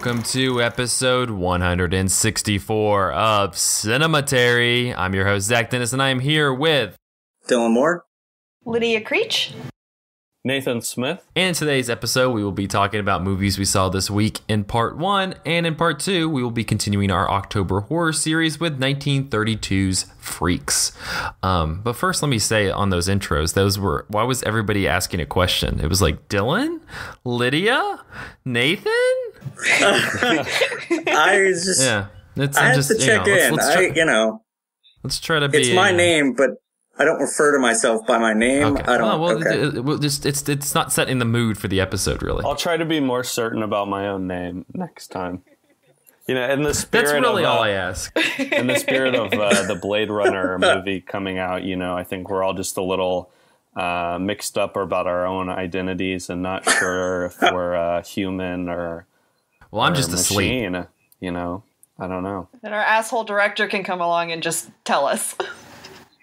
welcome to episode 164 of Cinematary. I'm your host, Zach Dennis, and I am here with Dylan Moore, Lydia Creech, Nathan Smith. And in today's episode, we will be talking about movies we saw this week in part 1. And in part 2, we will be continuing our October horror series with 1932's Freaks. But first, let me say on those intros, why was everybody asking a question? It was like, Dylan? Lydia? Nathan? I was just... Yeah. I have to check in. Let's try to be... It's my name, but I don't refer to myself by my name. Okay. I don't. It's not setting the mood for the episode, really. I'll try to be more certain about my own name next time. You know, in the spirit That's really all I ask. In the spirit of the Blade Runner movie coming out, you know, I think we're all just a little mixed up about our own identities and not sure if we're human or I'm just machine, asleep. You know, I don't know. and our asshole director can come along and just tell us.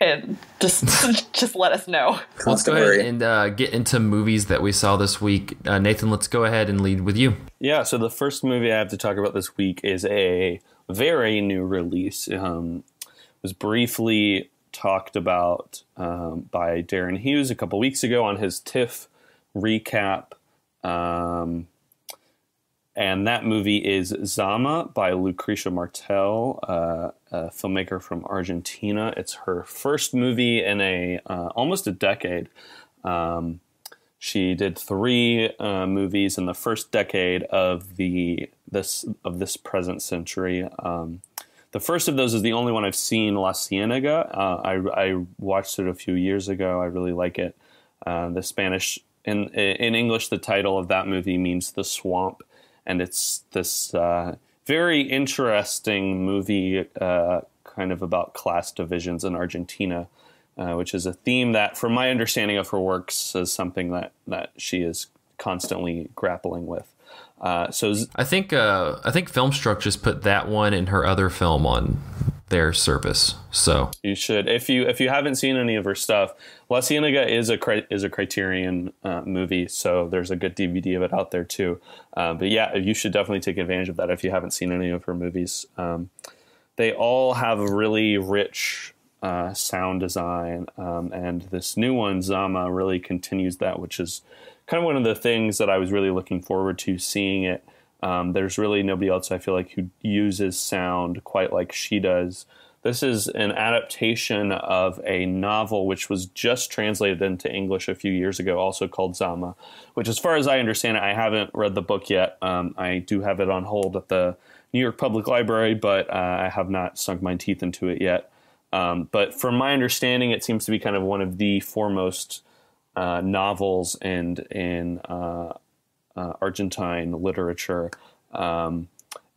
And just let us know. Let's go ahead and get into movies that we saw this week. Nathan, let's go ahead and lead with you. Yeah, so the first movie I have to talk about this week is a very new release. It was briefly talked about by Darren Hughes a couple weeks ago on his TIFF recap. And that movie is Zama by Lucrecia Martel, a filmmaker from Argentina. It's her first movie in almost a decade. She did 3 movies in the first decade of this present century. The first of those is the only one I've seen, La Ciénaga. I watched it a few years ago. I really like it. The Spanish in English, the title of that movie means The Swamp. And it's this very interesting movie kind of about class divisions in Argentina, which is a theme that, from my understanding of her works, is something that she is constantly grappling with. So I think Filmstruck just put that one and her other film on their service. So you should, if you haven't seen any of her stuff, La Ciénaga is a Criterion movie, so there's a good DVD of it out there too. But yeah, you should definitely take advantage of that if you haven't seen any of her movies. They all have really rich sound design, and this new one, Zama, really continues that, which is kind of one of the things that I was really looking forward to seeing it. There's really nobody else, I feel like, who uses sound quite like she does. This is an adaptation of a novel which was just translated into English a few years ago, also called Zama, which, as far as I understand it, I haven't read the book yet. I do have it on hold at the New York Public Library, but I have not sunk my teeth into it yet. But from my understanding, it seems to be kind of one of the foremost novels in Argentine literature.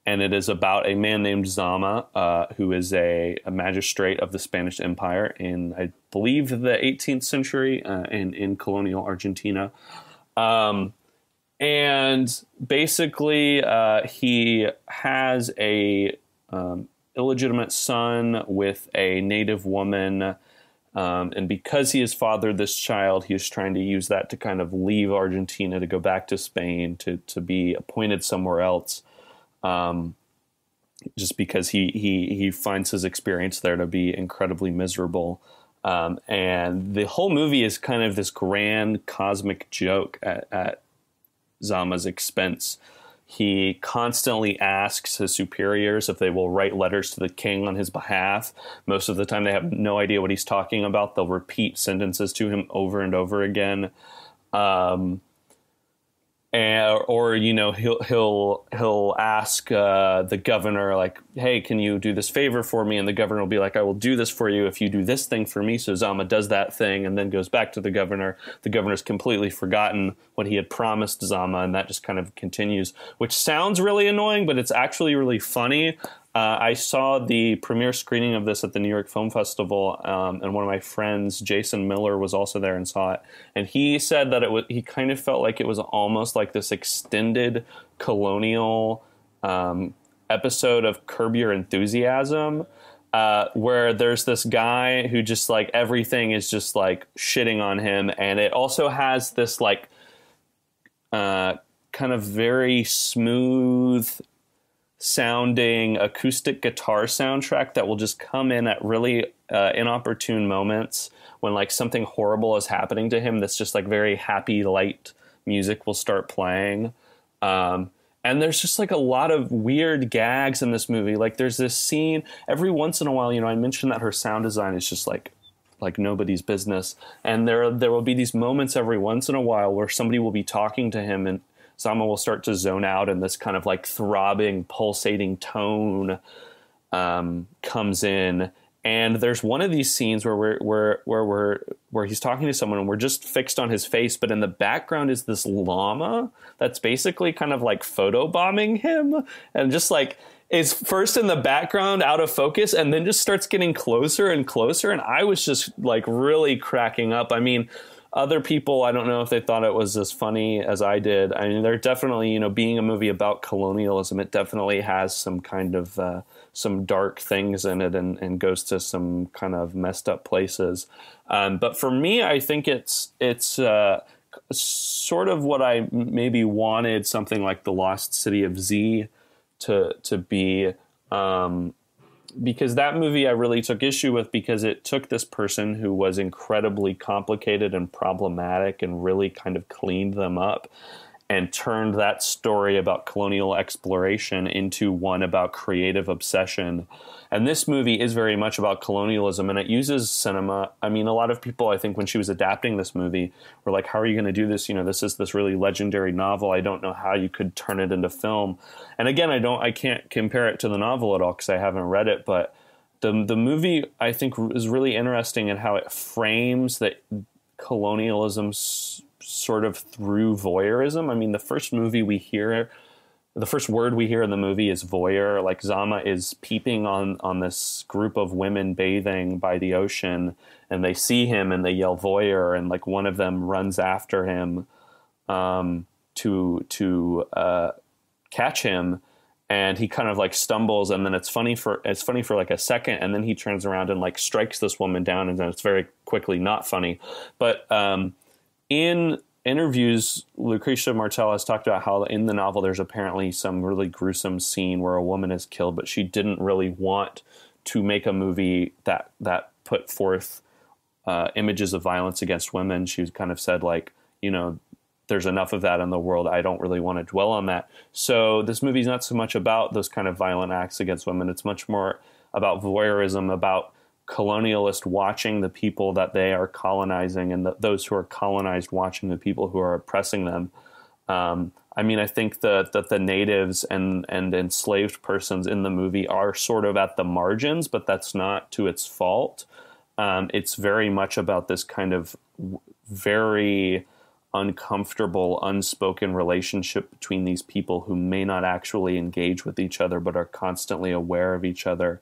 And it is about a man named Zama, who is a magistrate of the Spanish Empire in, I believe, the 18th century in colonial Argentina. And basically, he has a illegitimate son with a native woman. And because he has fathered this child, he is trying to use that to kind of leave Argentina to go back to Spain to be appointed somewhere else. Just because he finds his experience there to be incredibly miserable. And the whole movie is kind of this grand cosmic joke at Zama's expense. He constantly asks his superiors if they will write letters to the king on his behalf. Most of the time they have no idea what he's talking about. They'll repeat sentences to him over and over again. Or you know, he'll ask the governor, like, hey, can you do this favor for me? And the governor will be like, I will do this for you if you do this thing for me. So Zama does that thing and then goes back to the governor. The governor's completely forgotten what he had promised Zama, and that just kind of continues, which sounds really annoying, but it's actually really funny. I saw the premiere screening of this at the New York Film Festival, and one of my friends, Jason Miller, was also there and saw it. And he said that he kind of felt like it was almost like this extended colonial episode of Curb Your Enthusiasm, where there's this guy who just, like, everything is just, like, shitting on him. And it also has this, like, kind of very smooth sounding acoustic guitar soundtrack that will just come in at really inopportune moments when like something horrible is happening to him. That's just like very happy, light music will start playing. And there's just like a lot of weird gags in this movie. Like there's this scene every once in a while, you know, I mentioned that her sound design is just like nobody's business. And there will be these moments every once in a while where somebody will be talking to him and Zama will start to zone out and this kind of like throbbing, pulsating tone comes in. And there's one of these scenes where he's talking to someone and we're just fixed on his face, but in the background is this llama that's basically kind of like photobombing him and just like is first in the background out of focus and then just starts getting closer and closer. And I was just like really cracking up. I mean, other people, I don't know if they thought it was as funny as I did. I mean, they're definitely, you know, being a movie about colonialism, it definitely has some kind of some dark things in it and goes to some kind of messed up places. But for me, I think it's sort of what I maybe wanted something like The Lost City of Z to be, because that movie I really took issue with because it took this person who was incredibly complicated and problematic and really kind of cleaned them up and turned that story about colonial exploration into one about creative obsession. And this movie is very much about colonialism, and it uses cinema. I mean, a lot of people, I think, when she was adapting this movie, were like, how are you going to do this? You know, this is this really legendary novel. I don't know how you could turn it into film. And again, I can't compare it to the novel at all because I haven't read it, but the movie, I think, is really interesting in how it frames that colonialism sort of through voyeurism. I mean, the first word we hear in the movie is voyeur. Like Zama is peeping on this group of women bathing by the ocean, and they see him and they yell voyeur, and like one of them runs after him to catch him, and he kind of like stumbles, and then it's funny for like a second, and then he turns around and like strikes this woman down, and then it's very quickly not funny. But in interviews, Lucrecia Martel has talked about how in the novel there's apparently some really gruesome scene where a woman is killed, but she didn't really want to make a movie that put forth images of violence against women. She kind of said, like, you know, there's enough of that in the world. I don't really want to dwell on that. So this movie's not so much about those kind of violent acts against women. It's much more about voyeurism, about colonialists watching the people that they are colonizing, and those who are colonized watching the people who are oppressing them. I mean, I think that the natives and enslaved persons in the movie are sort of at the margins, but that's not to its fault. It's very much about this kind of very uncomfortable, unspoken relationship between these people who may not actually engage with each other, but are constantly aware of each other.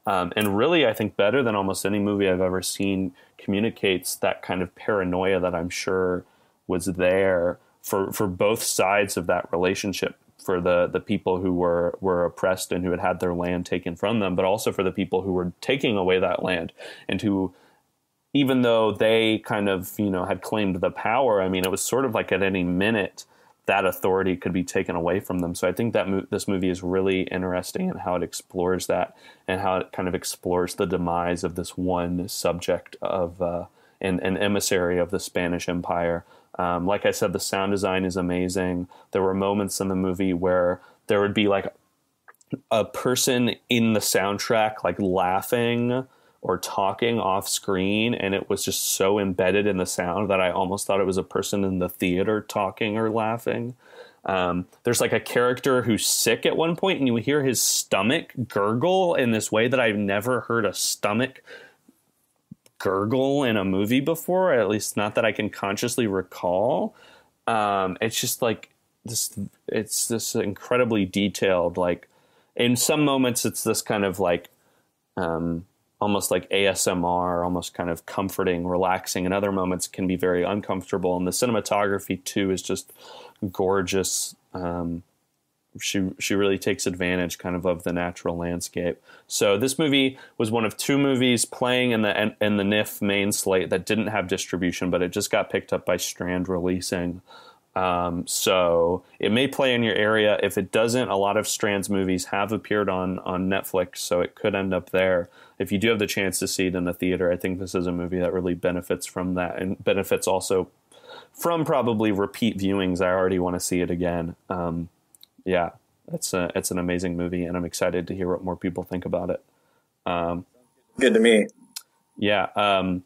And really, I think better than almost any movie I've ever seen communicates that kind of paranoia that I'm sure was there for both sides of that relationship, for the people who were oppressed and who had their land taken from them, but also for the people who were taking away that land and who, even though they kind of, you know, had claimed the power, I mean, it was sort of like at any minute that authority could be taken away from them. So I think that this movie is really interesting in how it explores that and how it kind of explores the demise of this one subject of an emissary of the Spanish Empire. Like I said, the sound design is amazing. There were moments in the movie where there would be like a person in the soundtrack like laughing or talking off screen, and it was just so embedded in the sound that I almost thought it was a person in the theater talking or laughing. There's like a character who's sick at one point, and you hear his stomach gurgle in this way that I've never heard a stomach gurgle in a movie before, at least not that I can consciously recall. It's just like this, it's this incredibly detailed, like in some moments it's this kind of like, almost like ASMR, almost kind of comforting, relaxing. And other moments can be very uncomfortable. And the cinematography too is just gorgeous. She really takes advantage kind of the natural landscape. So this movie was one of two movies playing in the NIF main slate that didn't have distribution, but it just got picked up by Strand Releasing. So it may play in your area. If it doesn't, a lot of Strands movies have appeared on Netflix, so it could end up there. If you do have the chance to see it in the theater, I think this is a movie that really benefits from that, and benefits also from probably repeat viewings. I already want to see it again. Yeah, it's an amazing movie, and I'm excited to hear what more people think about it. Good to me. Yeah.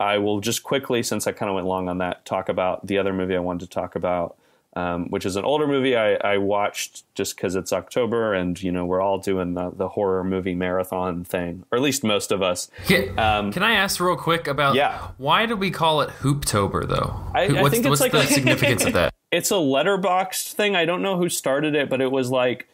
I will just quickly, since I kind of went long on that, talk about the other movie I wanted to talk about, which is an older movie I watched just because it's October and, we're all doing the horror movie marathon thing, or at least most of us. Can I ask real quick about why do we call it Hooptober, though? I think it's what's the significance of that? It's a Letterboxd thing. I don't know who started it, but it was like...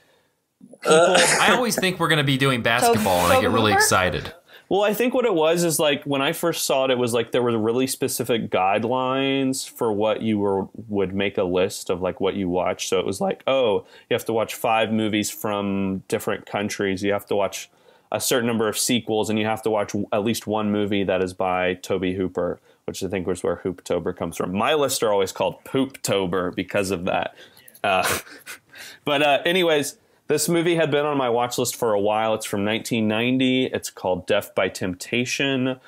I always think we're going to be doing basketball, and I get really excited. Well, I think what it was is like when I first saw it, it was like there were really specific guidelines for what you would make a list of like what you watch. So it was like, oh, you have to watch 5 movies from different countries. You have to watch a certain number of sequels, and you have to watch at least one movie that is by Tobe Hooper, which I think was where Hooptober comes from. My lists are always called Pooptober because of that. But anyways... This movie had been on my watch list for a while. It's from 1990. It's called Death by Temptation.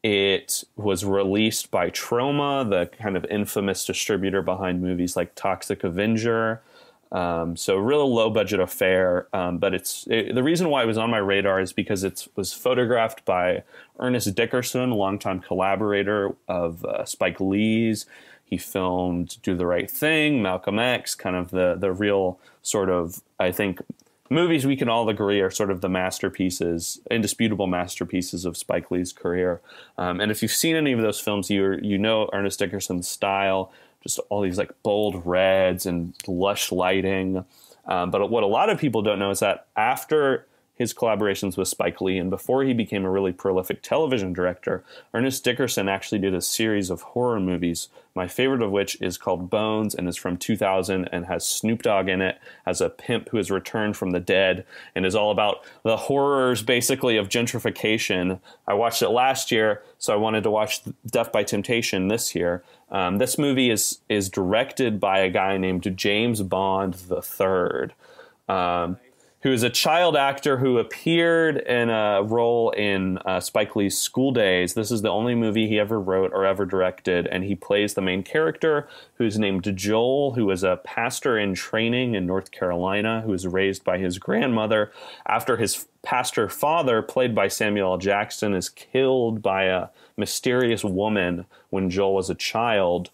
It was released by Troma, the kind of infamous distributor behind movies like Toxic Avenger. So a real low-budget affair. But the reason why it was on my radar is because it was photographed by Ernest Dickerson, a longtime collaborator of Spike Lee's. He filmed Do the Right Thing, Malcolm X, kind of the real sort of, I think, movies we can all agree are sort of the masterpieces, indisputable masterpieces of Spike Lee's career. And if you've seen any of those films, you know Ernest Dickerson's style, just all these like bold reds and lush lighting. But what a lot of people don't know is that after his collaborations with Spike Lee, and before he became a really prolific television director, Ernest Dickerson actually did a series of horror movies, my favorite of which is called Bones and is from 2000 and has Snoop Dogg in it as a pimp who has returned from the dead and is all about the horrors, basically, of gentrification. I watched it last year, so I wanted to watch Death by Temptation this year. This movie is directed by a guy named James Bond III. Who is a child actor who appeared in a role in Spike Lee's School Days. This is the only movie he ever wrote or ever directed, and he plays the main character, who's named Joel, who is a pastor in training in North Carolina, who was raised by his grandmother after his pastor father, played by Samuel L. Jackson, is killed by a mysterious woman when Joel was a child.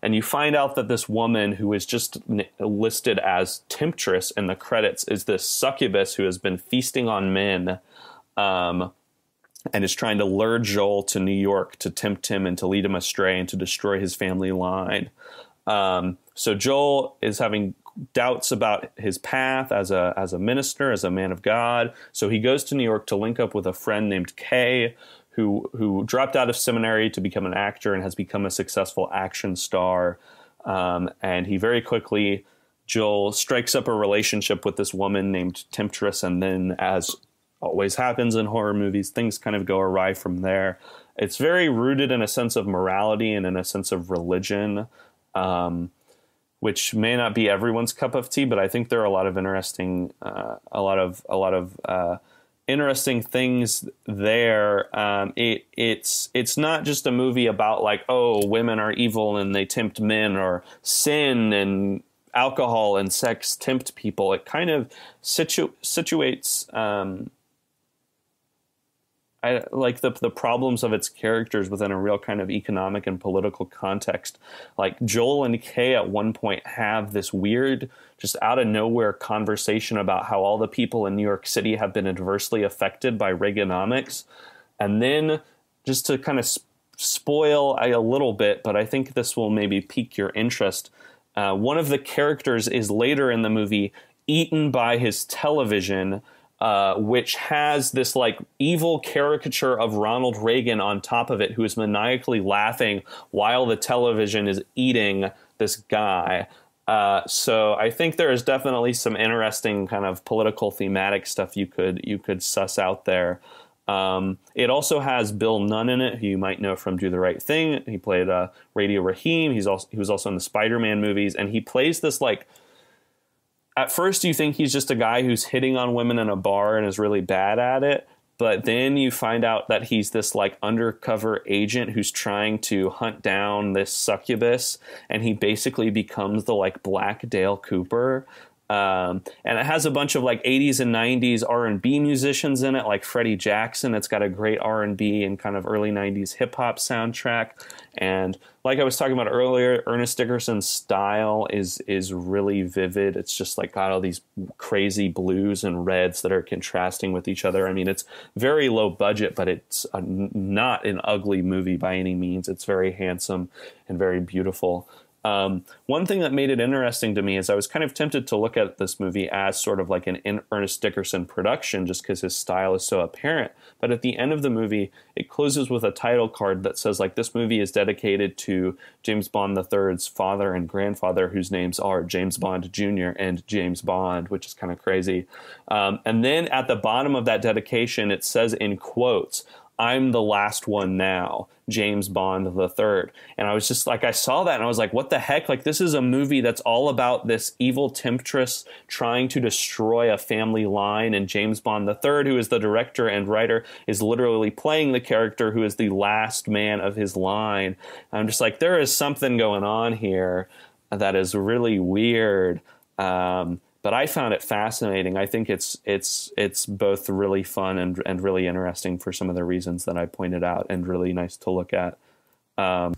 And you find out that this woman, who is just listed as temptress in the credits, is this succubus who has been feasting on men and is trying to lure Joel to New York to tempt him and to lead him astray and to destroy his family line. So Joel is having doubts about his path as a minister, as a man of God. So he goes to New York to link up with a friend named Kay, who dropped out of seminary to become an actor and has become a successful action star. And he very quickly, Joel strikes up a relationship with this woman named Temptress. And then, as always happens in horror movies, things kind of go awry from there. It's very rooted in a sense of morality and in a sense of religion, which may not be everyone's cup of tea, but I think there are a lot of interesting, interesting things there. It's not just a movie about like, oh, women are evil and they tempt men, or sin and alcohol and sex tempt people. It kind of situates like the problems of its characters within a real kind of economic and political context. Like Joel and Kay at one point have this weird, just out of nowhere conversation about how all the people in New York City have been adversely affected by Reaganomics. And then, just to kind of spoil a little bit, but I think this will maybe pique your interest, one of the characters is later in the movie eaten by his television, which has this like evil caricature of Ronald Reagan on top of it, who is maniacally laughing while the television is eating this guy. So I think there is definitely some interesting kind of political thematic stuff you could suss out there. It also has Bill Nunn in it, who you might know from Do the Right Thing. He played Radio Raheem. He was also in the Spider-Man movies, and he plays this like. At first, you think he's just a guy who's hitting on women in a bar and is really bad at it. But then you find out that he's this like undercover agent who's trying to hunt down this succubus, and he basically becomes the like Black Dale Cooper. And it has a bunch of like 80s and 90s R&B musicians in it, like Freddie Jackson. It's got a great R&B and kind of early 90s hip hop soundtrack. And like I was talking about earlier, Ernest Dickerson's style is really vivid. It's just like got all these crazy blues and reds that are contrasting with each other. I mean, it's very low budget, but it's not an ugly movie by any means. It's very handsome and very beautiful. One thing that made it interesting to me is I was kind of tempted to look at this movie as sort of like an Ernest Dickerson production just because his style is so apparent. But at the end of the movie, it closes with a title card that says like this movie is dedicated to James Bond III's father and grandfather, whose names are James Bond Jr. and James Bond, which is kind of crazy. And then at the bottom of that dedication, it says in quotes, "I'm the last one now, James Bond III." And I was just like, I saw that and I was like, what the heck? Like, this is a movie that's all about this evil temptress trying to destroy a family line. And James Bond III, who is the director and writer, is literally playing the character who is the last man of his line. And I'm just like, there is something going on here that is really weird. But I found it fascinating. I think it's both really fun and really interesting for some of the reasons that I pointed out, and really nice to look at.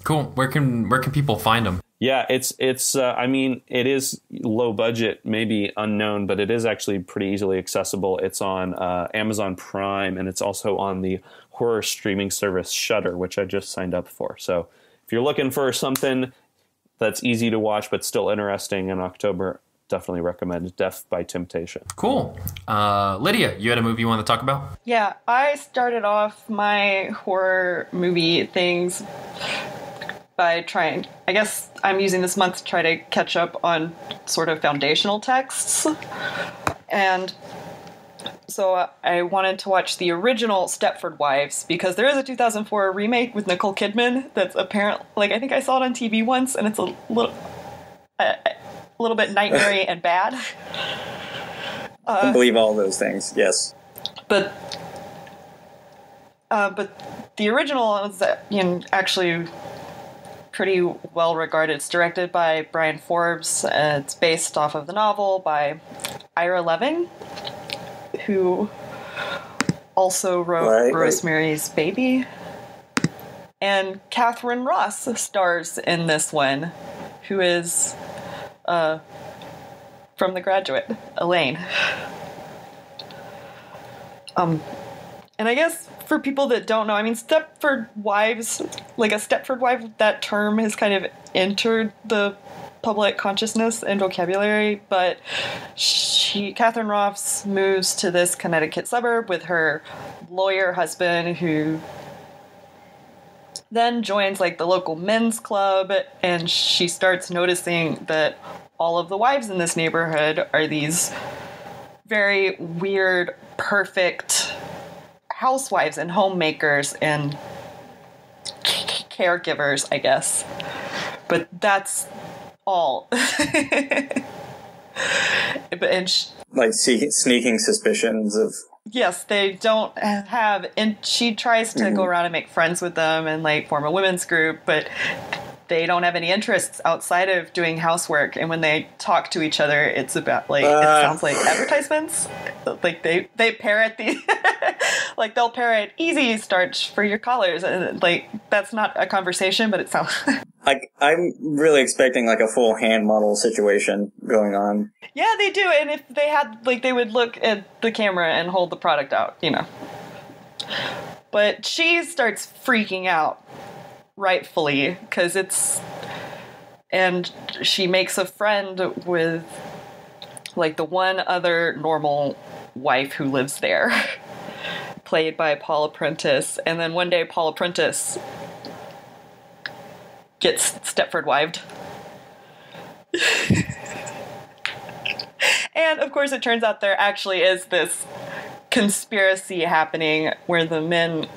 Cool. Where can people find them? Yeah, it's. I mean, it is low budget, maybe unknown, but it is actually pretty easily accessible. It's on Amazon Prime, and it's also on the horror streaming service Shudder, which I just signed up for. So if you're looking for something that's easy to watch but still interesting in October, definitely recommend Death by Temptation. Cool. Lydia, you had a movie you want to talk about? Yeah, I started off my horror movie things by trying, I guess I'm using this month to try to catch up on sort of foundational texts. And so I wanted to watch the original Stepford Wives, because there is a 2004 remake with Nicole Kidman that's apparent, like I think I saw it on TV once, and it's a little bit nightmare and bad. I believe all those things, yes. But the original is actually pretty well regarded. It's directed by Brian Forbes. It's based off of the novel by Ira Levin, who also wrote Rosemary's Baby. And Catherine Ross stars in this one, who is from The Graduate, Elaine. And I guess for people that don't know, I mean, Stepford Wives, like a Stepford wife, that term has kind of entered the public consciousness and vocabulary, but Catherine Ross moves to this Connecticut suburb with her lawyer husband, who then joins like the local men's club, and she starts noticing that all of the wives in this neighborhood are these very weird, perfect housewives and homemakers and caregivers, I guess. But that's all. Like sneaking suspicions of... Yes, they don't have, and she tries to go around and make friends with them and like form a women's group, but they don't have any interests outside of doing housework. And when they talk to each other, it's about like, it sounds like advertisements. Like they parrot the, like they'll parrot easy starch for your collars. And like, that's not a conversation, but it sounds like, I'm really expecting like a full hand model situation going on. Yeah, they do. And if they had, like, they would look at the camera and hold the product out, you know. But she starts freaking out, rightfully, because and she makes a friend with, like, the one other normal wife who lives there, played by Paula Prentice. And then one day Paula Prentice gets Stepford wived. And, of course, it turns out there actually is this conspiracy happening where the men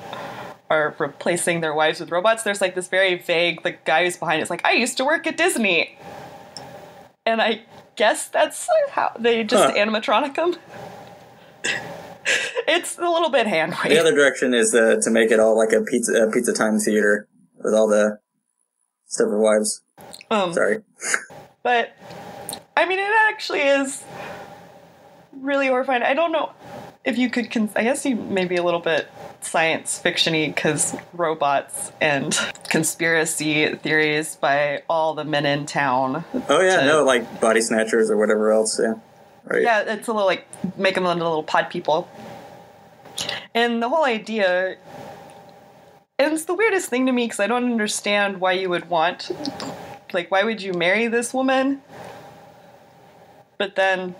are replacing their wives with robots. There's like this very vague, the guy who's behind it's like, I used to work at Disney. And I guess that's how they just animatronic them. It's a little bit hand-wavy. The other direction is to make it all like a pizza time theater with all the Stepford Wives. Sorry. But, I mean, it actually is really horrifying. I don't know if you could... I guess you may be a little bit science fiction-y because robots and conspiracy theories by all the men in town. Oh, yeah, like Body Snatchers or whatever else, yeah. Right. Yeah, it's a little like, make them into little pod people. And the whole idea... And it's the weirdest thing to me because I don't understand why you would want... Like, why would you marry this woman? But then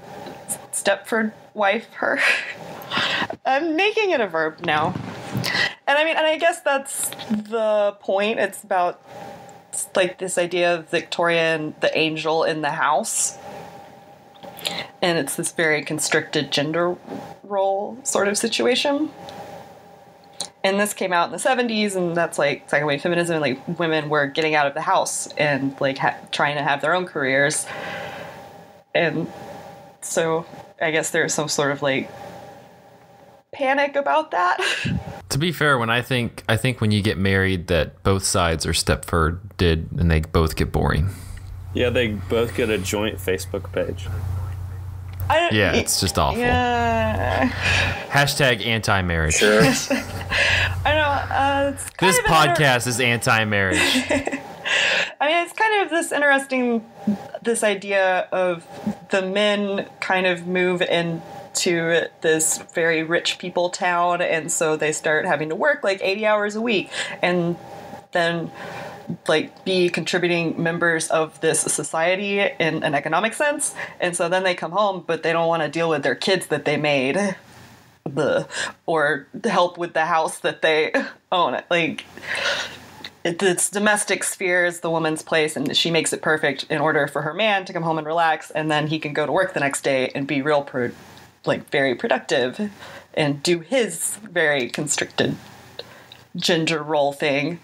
Stepford wife her? I'm making it a verb now. And I mean, and I guess that's the point. It's about, like, this idea of Victoria and the angel in the house. And it's this very constricted gender role sort of situation. And this came out in the 70s, and that's, like, second wave feminism. Like, women were getting out of the house and, like, trying to have their own careers. And so I guess there's some sort of, like, panic about that. To be fair, when I think when you get married that both sides are Stepford did, and they both get boring. Yeah, they both get a joint Facebook page. Yeah, it's just awful. Yeah. Hashtag anti-marriage. Sure. I know. This podcast is anti-marriage. I mean, it's kind of this idea of the men kind of move into this very rich people town, and so they start having to work like 80 hours a week, and then like be contributing members of this society in an economic sense. And so then they come home, but they don't want to deal with their kids that they made, or help with the house that they own. Like, it's domestic sphere is the woman's place, and she makes it perfect in order for her man to come home and relax, and then he can go to work the next day and be very productive and do his very constricted gender role thing.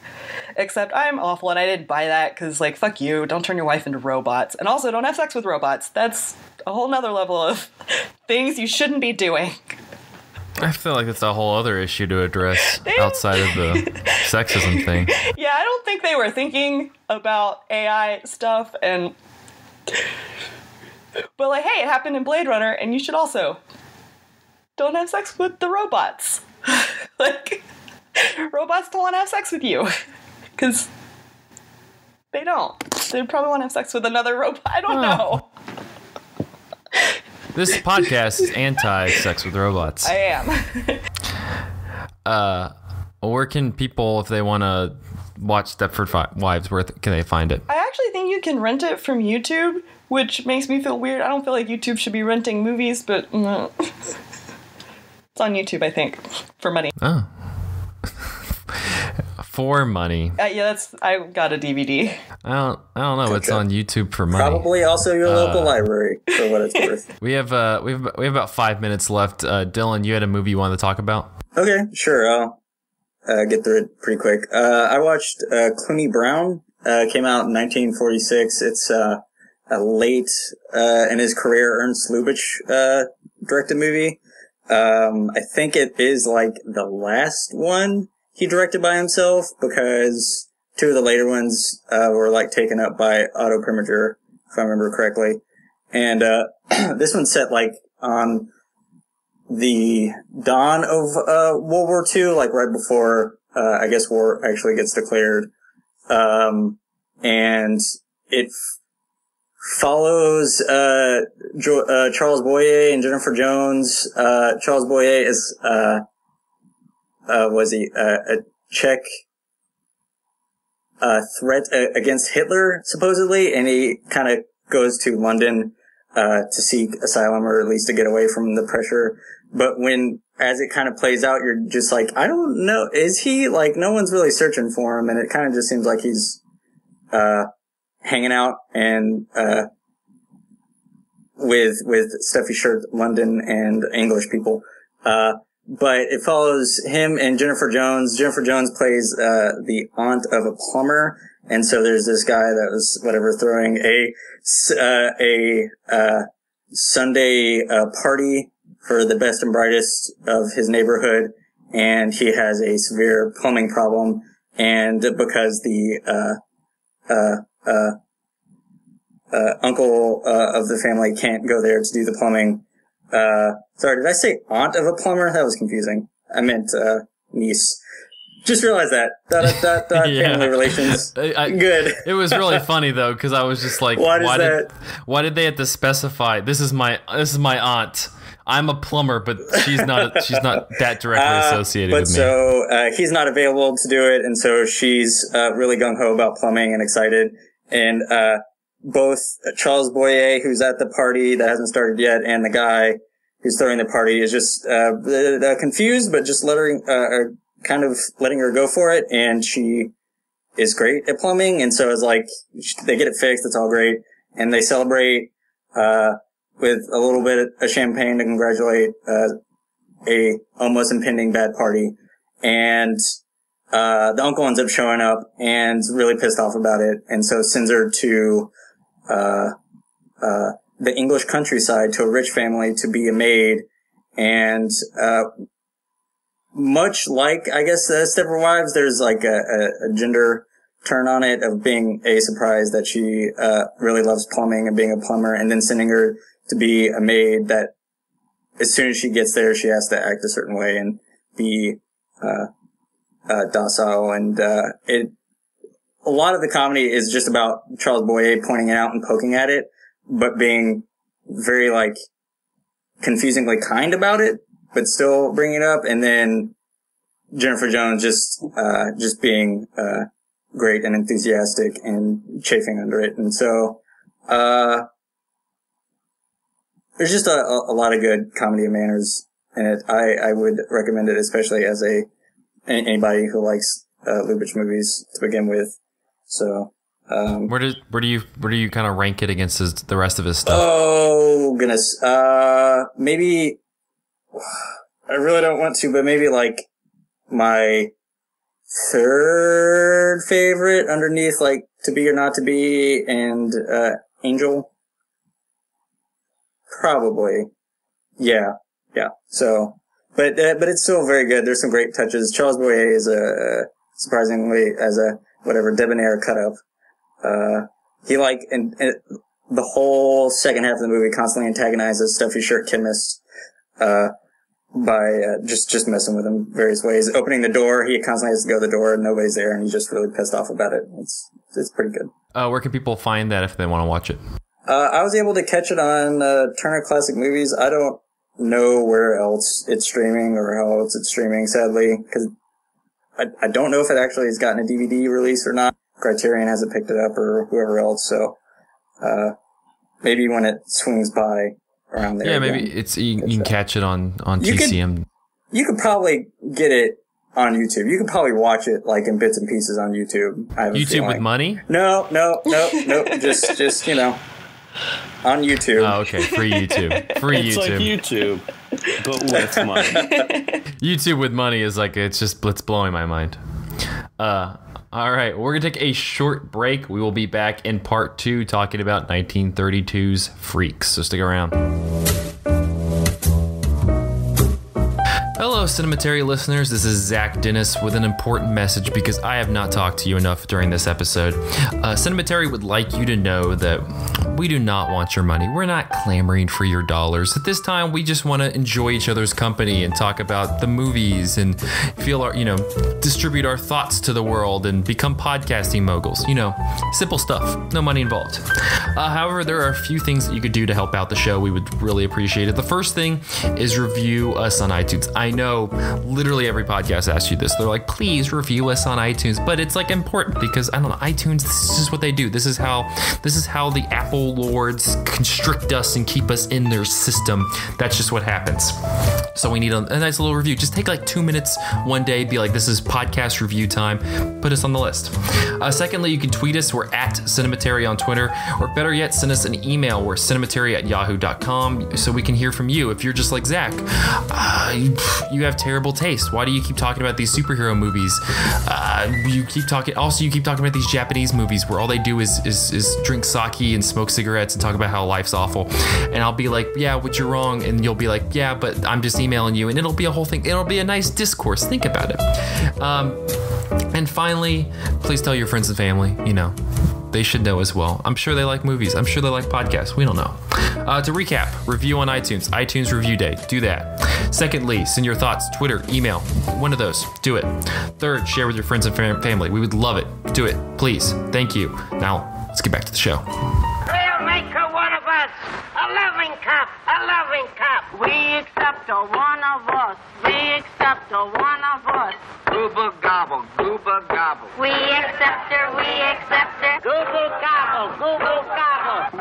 Except I'm awful and I didn't buy that because, like, fuck you, don't turn your wife into robots. And also, don't have sex with robots. That's a whole nother level of things you shouldn't be doing. I feel like it's a whole other issue to address outside of the sexism thing. Yeah, I don't think they were thinking about AI stuff, and... But, like, hey, it happened in Blade Runner, and you should also don't have sex with the robots. Like, robots don't want to have sex with you. Because they don't. They'd probably want to have sex with another robot. I don't know. This podcast is anti-sex with robots. I am. Where can people, if they want to watch Stepford Wives, where can they find it? I actually think you can rent it from YouTube, which makes me feel weird. I don't feel like YouTube should be renting movies, but it's on YouTube, I think, for money. Oh. For money. Yeah, I got a DVD. I don't know. It's on YouTube for money. Probably also your local library, for what it's worth. We have about 5 minutes left. Dylan, you had a movie you wanted to talk about? Okay, sure. I'll get through it pretty quick. I watched Clooney Brown. Came out in 1946. It's a late in his career Ernst Lubitsch directed movie. I think it is like the last one he directed by himself, because two of the later ones were like taken up by Otto Preminger, if I remember correctly. And this one's set like on the dawn of World War II, like right before I guess war actually gets declared. And it follows Charles Boyer and Jennifer Jones. Charles Boyer is was he a Czech threat against Hitler, supposedly, and he kind of goes to London to seek asylum, or at least to get away from the pressure. But as it kind of plays out, you're just like, I don't know, is he? Like, no one's really searching for him, and it kind of just seems like he's hanging out and with stuffy shirt London and English people. But it follows him and Jennifer Jones. Jennifer Jones plays the aunt of a plumber, and so there's this guy that was throwing a Sunday party for the best and brightest of his neighborhood, and he has a severe plumbing problem, and because the uncle of the family can't go there to do the plumbing. Sorry, did I say aunt of a plumber? That was confusing. I meant niece. Just realized that. Yeah. Family relations. Good. It was really funny though, because I was just like, why did they have to specify this is my aunt? I'm a plumber, but she's not that directly associated with me. So he's not available to do it, and so she's really gung ho about plumbing and excited. And both Charles Boyer, who's at the party that hasn't started yet, and the guy who's throwing the party is just confused, but just letting her go for it. And she is great at plumbing, and so it's like they get it fixed. It's all great, and they celebrate with a little bit of champagne to congratulate a almost impending bad party. And the uncle ends up showing up and is really pissed off about it, and so sends her to the English countryside to a rich family to be a maid. And much like, I guess, Stepford Wives, there's like a gender turn on it of being surprised that she really loves plumbing and being a plumber, and then sending her to be a maid that as soon as she gets there, she has to act a certain way and be docile. And a lot of the comedy is just about Charles Boyer pointing it out and poking at it, but being very like confusingly kind about it, but still bringing it up. And then Jennifer Jones just being great and enthusiastic and chafing under it. And so there's just a lot of good comedy and manners in it. I would recommend it, especially as anybody who likes Lubitsch movies to begin with. So where do you kind of rank it against the rest of his stuff? Oh goodness, maybe I really don't want to, but maybe like my third favorite underneath like To Be or Not to Be and Angel. Probably, yeah. So, but it's still very good. There's some great touches. Charles Boyer is surprisingly as a debonair cut up. He and the whole second half of the movie constantly antagonizes stuffy shirt chemist by just messing with him various ways. Opening the door, he constantly has to go to the door and nobody's there, and he's just really pissed off about it. It's pretty good. Where can people find that if they want to watch it? I was able to catch it on Turner Classic Movies. I don't know where else it's streaming or how else it's streaming, sadly, because I don't know if it actually has gotten a DVD release or not. Criterion hasn't picked it up, or whoever else. So maybe when it swings by around there. Yeah, maybe you can catch it on TCM. You could probably get it on YouTube. You could probably watch it like in bits and pieces on YouTube. I have YouTube with money? No. just on YouTube. Oh, okay. Free YouTube. It's like YouTube, but with money. YouTube with money is like, it's blowing my mind. All right. We're going to take a short break. We will be back in part 2 talking about 1932's Freaks. So stick around. Hello, Cinematary listeners. This is Zach Dennis with an important message because I have not talked to you enough during this episode. Cinematary would like you to know that we do not want your money. We're not clamoring for your dollars. At this time, we just want to enjoy each other's company and talk about the movies and feel our, distribute our thoughts to the world and become podcasting moguls. Simple stuff. No money involved. However, there are a few things that you could do to help out the show. We would really appreciate it. The first thing is review us on iTunes. I know literally every podcast asks you this. They're like, please review us on iTunes, but it's like important because I don't know, iTunes, this is what they do. This is how the Apple evil lords constrict us and keep us in their system. That's just what happens. So we need a nice little review. Just take like 2 minutes one day, be like, this is podcast review time. Put us on the list. Secondly, you can tweet us. We're at Cinematary on Twitter, or better yet, send us an email. We're cinematary@yahoo.com, so we can hear from you. If you're just like Zach, you have terrible taste. Why do you keep talking about these superhero movies? You keep talking about these Japanese movies where all they do is drink sake and smoke cigarettes and talk about how life's awful. And I'll be like, yeah, but you're wrong. And you'll be like, yeah, but I'm just emailing you. And it'll be a whole thing. It'll be a nice discourse. Think about it. And finally, please tell your friends and family, they should know as well. I'm sure they like movies. I'm sure they like podcasts. We don't know. To recap, review on iTunes Review Day. Do that. Secondly, send your thoughts, Twitter, email, one of those. Do it. Third, share with your friends and family. We would love it. Do it, please. Thank you. Now, let's get back to the show. We'll make her one of us. A loving cup. We accept her one of us. Gooba gobble. We accept her. Google gobble. One of us.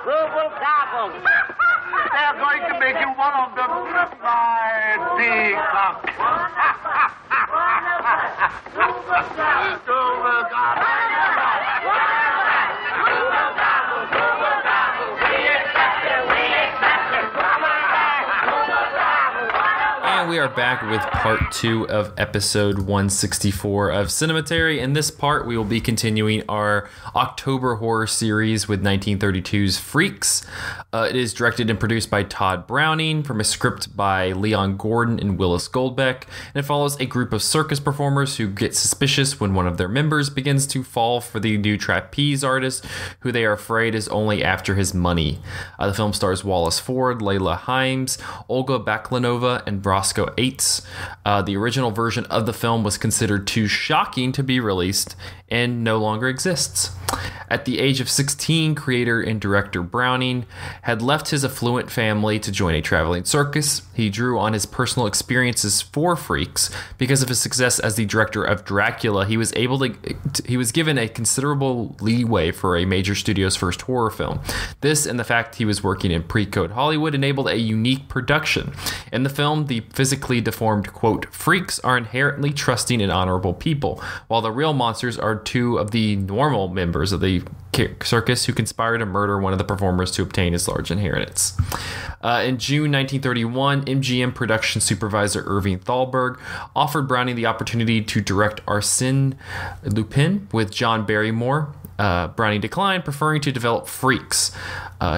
Google gobble. They're going to make you one of them. My peacock. Google gobble. And we are back with part 2 of episode 164 of Cinematary. In this part, we will be continuing our October horror series with 1932's Freaks. It is directed and produced by Todd Browning from a script by Leon Gordon and Willis Goldbeck. And it follows a group of circus performers who get suspicious when one of their members begins to fall for the new trapeze artist, who they are afraid is only after his money. The film stars Wallace Ford, Layla Himes, Olga Baklanova, and Roscoe Aites. The original version of the film was considered too shocking to be released and no longer exists. At the age of 16, creator and director Browning had left his affluent family to join a traveling circus. He drew on his personal experiences for Freaks. Because of his success as the director of Dracula, he was given a considerable leeway for a major studio's first horror film. This and the fact he was working in pre-code Hollywood enabled a unique production. In the film, the physically deformed, quote, freaks are inherently trusting and honorable people, while the real monsters are two of the normal members of the circus who conspire to murder one of the performers to obtain his large inheritance. In June 1931, MGM production supervisor Irving Thalberg offered Browning the opportunity to direct Arsène Lupin with John Barrymore. Browning declined, preferring to develop Freaks.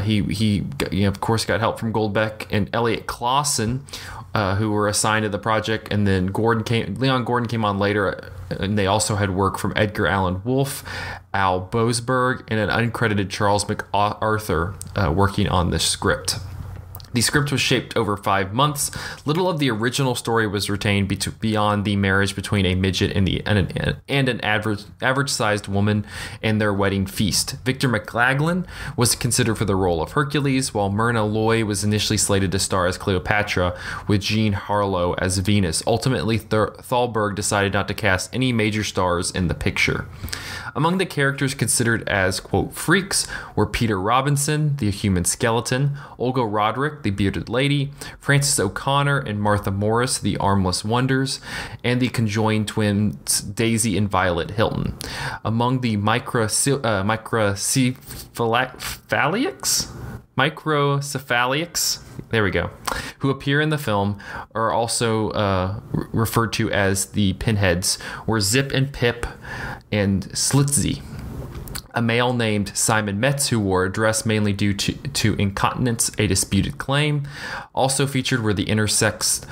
He of course got help from Goldbeck and Elliot Clausen, who were assigned to the project, and then Leon Gordon came on later, and they also had work from Edgar Allan Wolfe, Al Boasberg, and an uncredited Charles MacArthur working on this script. The script was shaped over 5 months. Little of the original story was retained beyond the marriage between a midget and an average-sized woman and their wedding feast. Victor McLaglen was considered for the role of Hercules, while Myrna Loy was initially slated to star as Cleopatra, with Jean Harlow as Venus. Ultimately, Thalberg decided not to cast any major stars in the picture. Among the characters considered as, quote, freaks were Peter Robinson, the human skeleton, Olga Roderick, the bearded lady, Frances O'Connor and Martha Morris, the armless wonders, and the conjoined twins Daisy and Violet Hilton. Among the microcephalics, there we go, who appear in the film are also referred to as the pinheads, were Zip and Pip and Slitzy. A male named Simon Metz, who wore a dress mainly due to incontinence, a disputed claim. Also featured were the intersex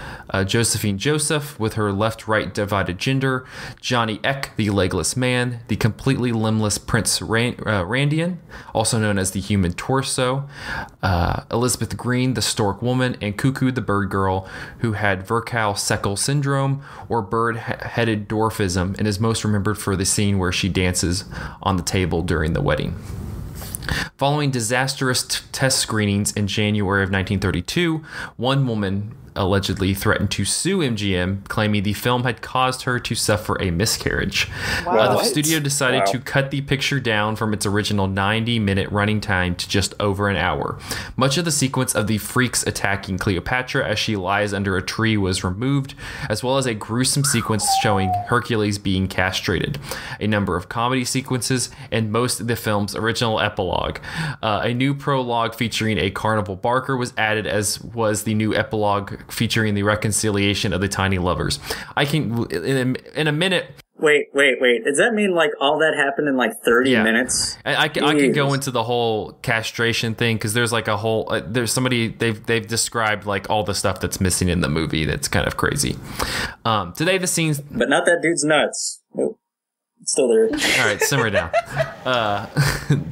Josephine Joseph with her left-right divided gender, Johnny Eck, the legless man, the completely limbless Prince Randian, also known as the human torso, Elizabeth Green, the stork woman, and Cuckoo, the bird girl, who had Virchow-Seckel syndrome or bird-headed dwarfism and is most remembered for the scene where she dances on the table during the wedding. Following disastrous test screenings in January of 1932, one woman allegedly threatened to sue MGM, claiming the film had caused her to suffer a miscarriage. Wow. The studio decided to cut the picture down from its original 90-minute running time to just over an hour. Much of the sequence of the freaks attacking Cleopatra as she lies under a tree was removed, as well as a gruesome sequence showing Hercules being castrated, a number of comedy sequences, and most of the film's original epilogue. A new prologue featuring a carnival barker was added, as was the new epilogue featuring the reconciliation of the tiny lovers. I can, in a minute. Wait. Does that mean like all that happened in like 30 minutes? I can go into the whole castration thing because there's like a whole there's somebody they've described like all the stuff that's missing in the movie that's kind of crazy. Today the scenes, but not that dude's nuts. Nope. It's still there. All right, simmer down.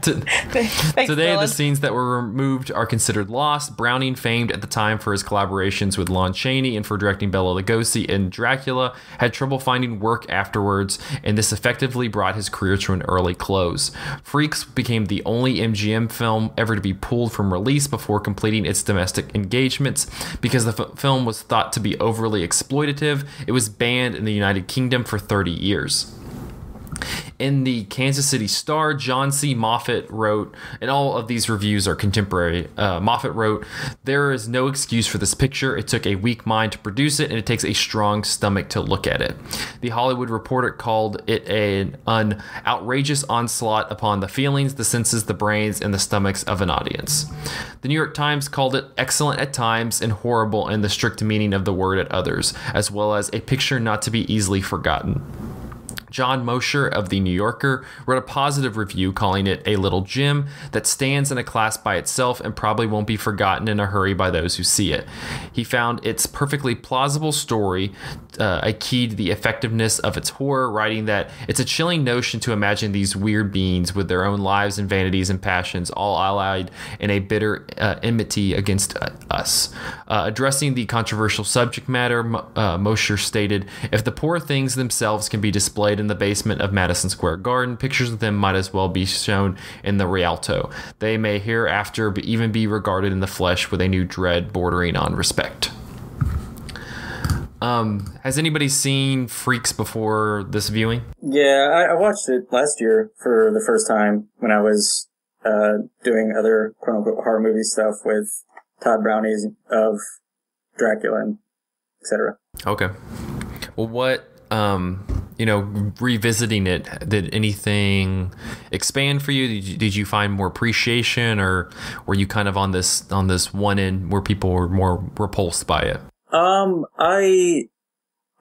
Today, the scenes that were removed are considered lost. Browning, famed at the time for his collaborations with Lon Chaney and for directing Bela Lugosi in Dracula, had trouble finding work afterwards, and this effectively brought his career to an early close. Freaks became the only MGM film ever to be pulled from release before completing its domestic engagements. Because the film was thought to be overly exploitative, it was banned in the United Kingdom for 30 years. In the Kansas City Star, John C. Moffat wrote, and all of these reviews are contemporary, Moffat wrote, "There is no excuse for this picture. It took a weak mind to produce it, and it takes a strong stomach to look at it." The Hollywood Reporter called it an outrageous onslaught upon the feelings, the senses, the brains, and the stomachs of an audience. The New York Times called it excellent at times and horrible in the strict meaning of the word at others, as well as a picture not to be easily forgotten. John Mosher of The New Yorker wrote a positive review calling it a little gem that stands in a class by itself and probably won't be forgotten in a hurry by those who see it. He found its perfectly plausible story a key to the effectiveness of its horror, writing that it's a chilling notion to imagine these weird beings with their own lives and vanities and passions all allied in a bitter enmity against us. Addressing the controversial subject matter, Mosher stated, "If the poor things themselves can be displayed in the basement of Madison Square Garden, pictures of them might as well be shown in the Rialto. They may hereafter even be regarded in the flesh with a new dread bordering on respect." Has anybody seen Freaks before this viewing? Yeah, I watched it last year for the first time when I was doing other quote-unquote horror movie stuff with Todd Browning of Dracula and etc. Okay. Well, what... revisiting it, did anything expand for you? Did you find more appreciation, or were you kind of on this one end where people were more repulsed by it? I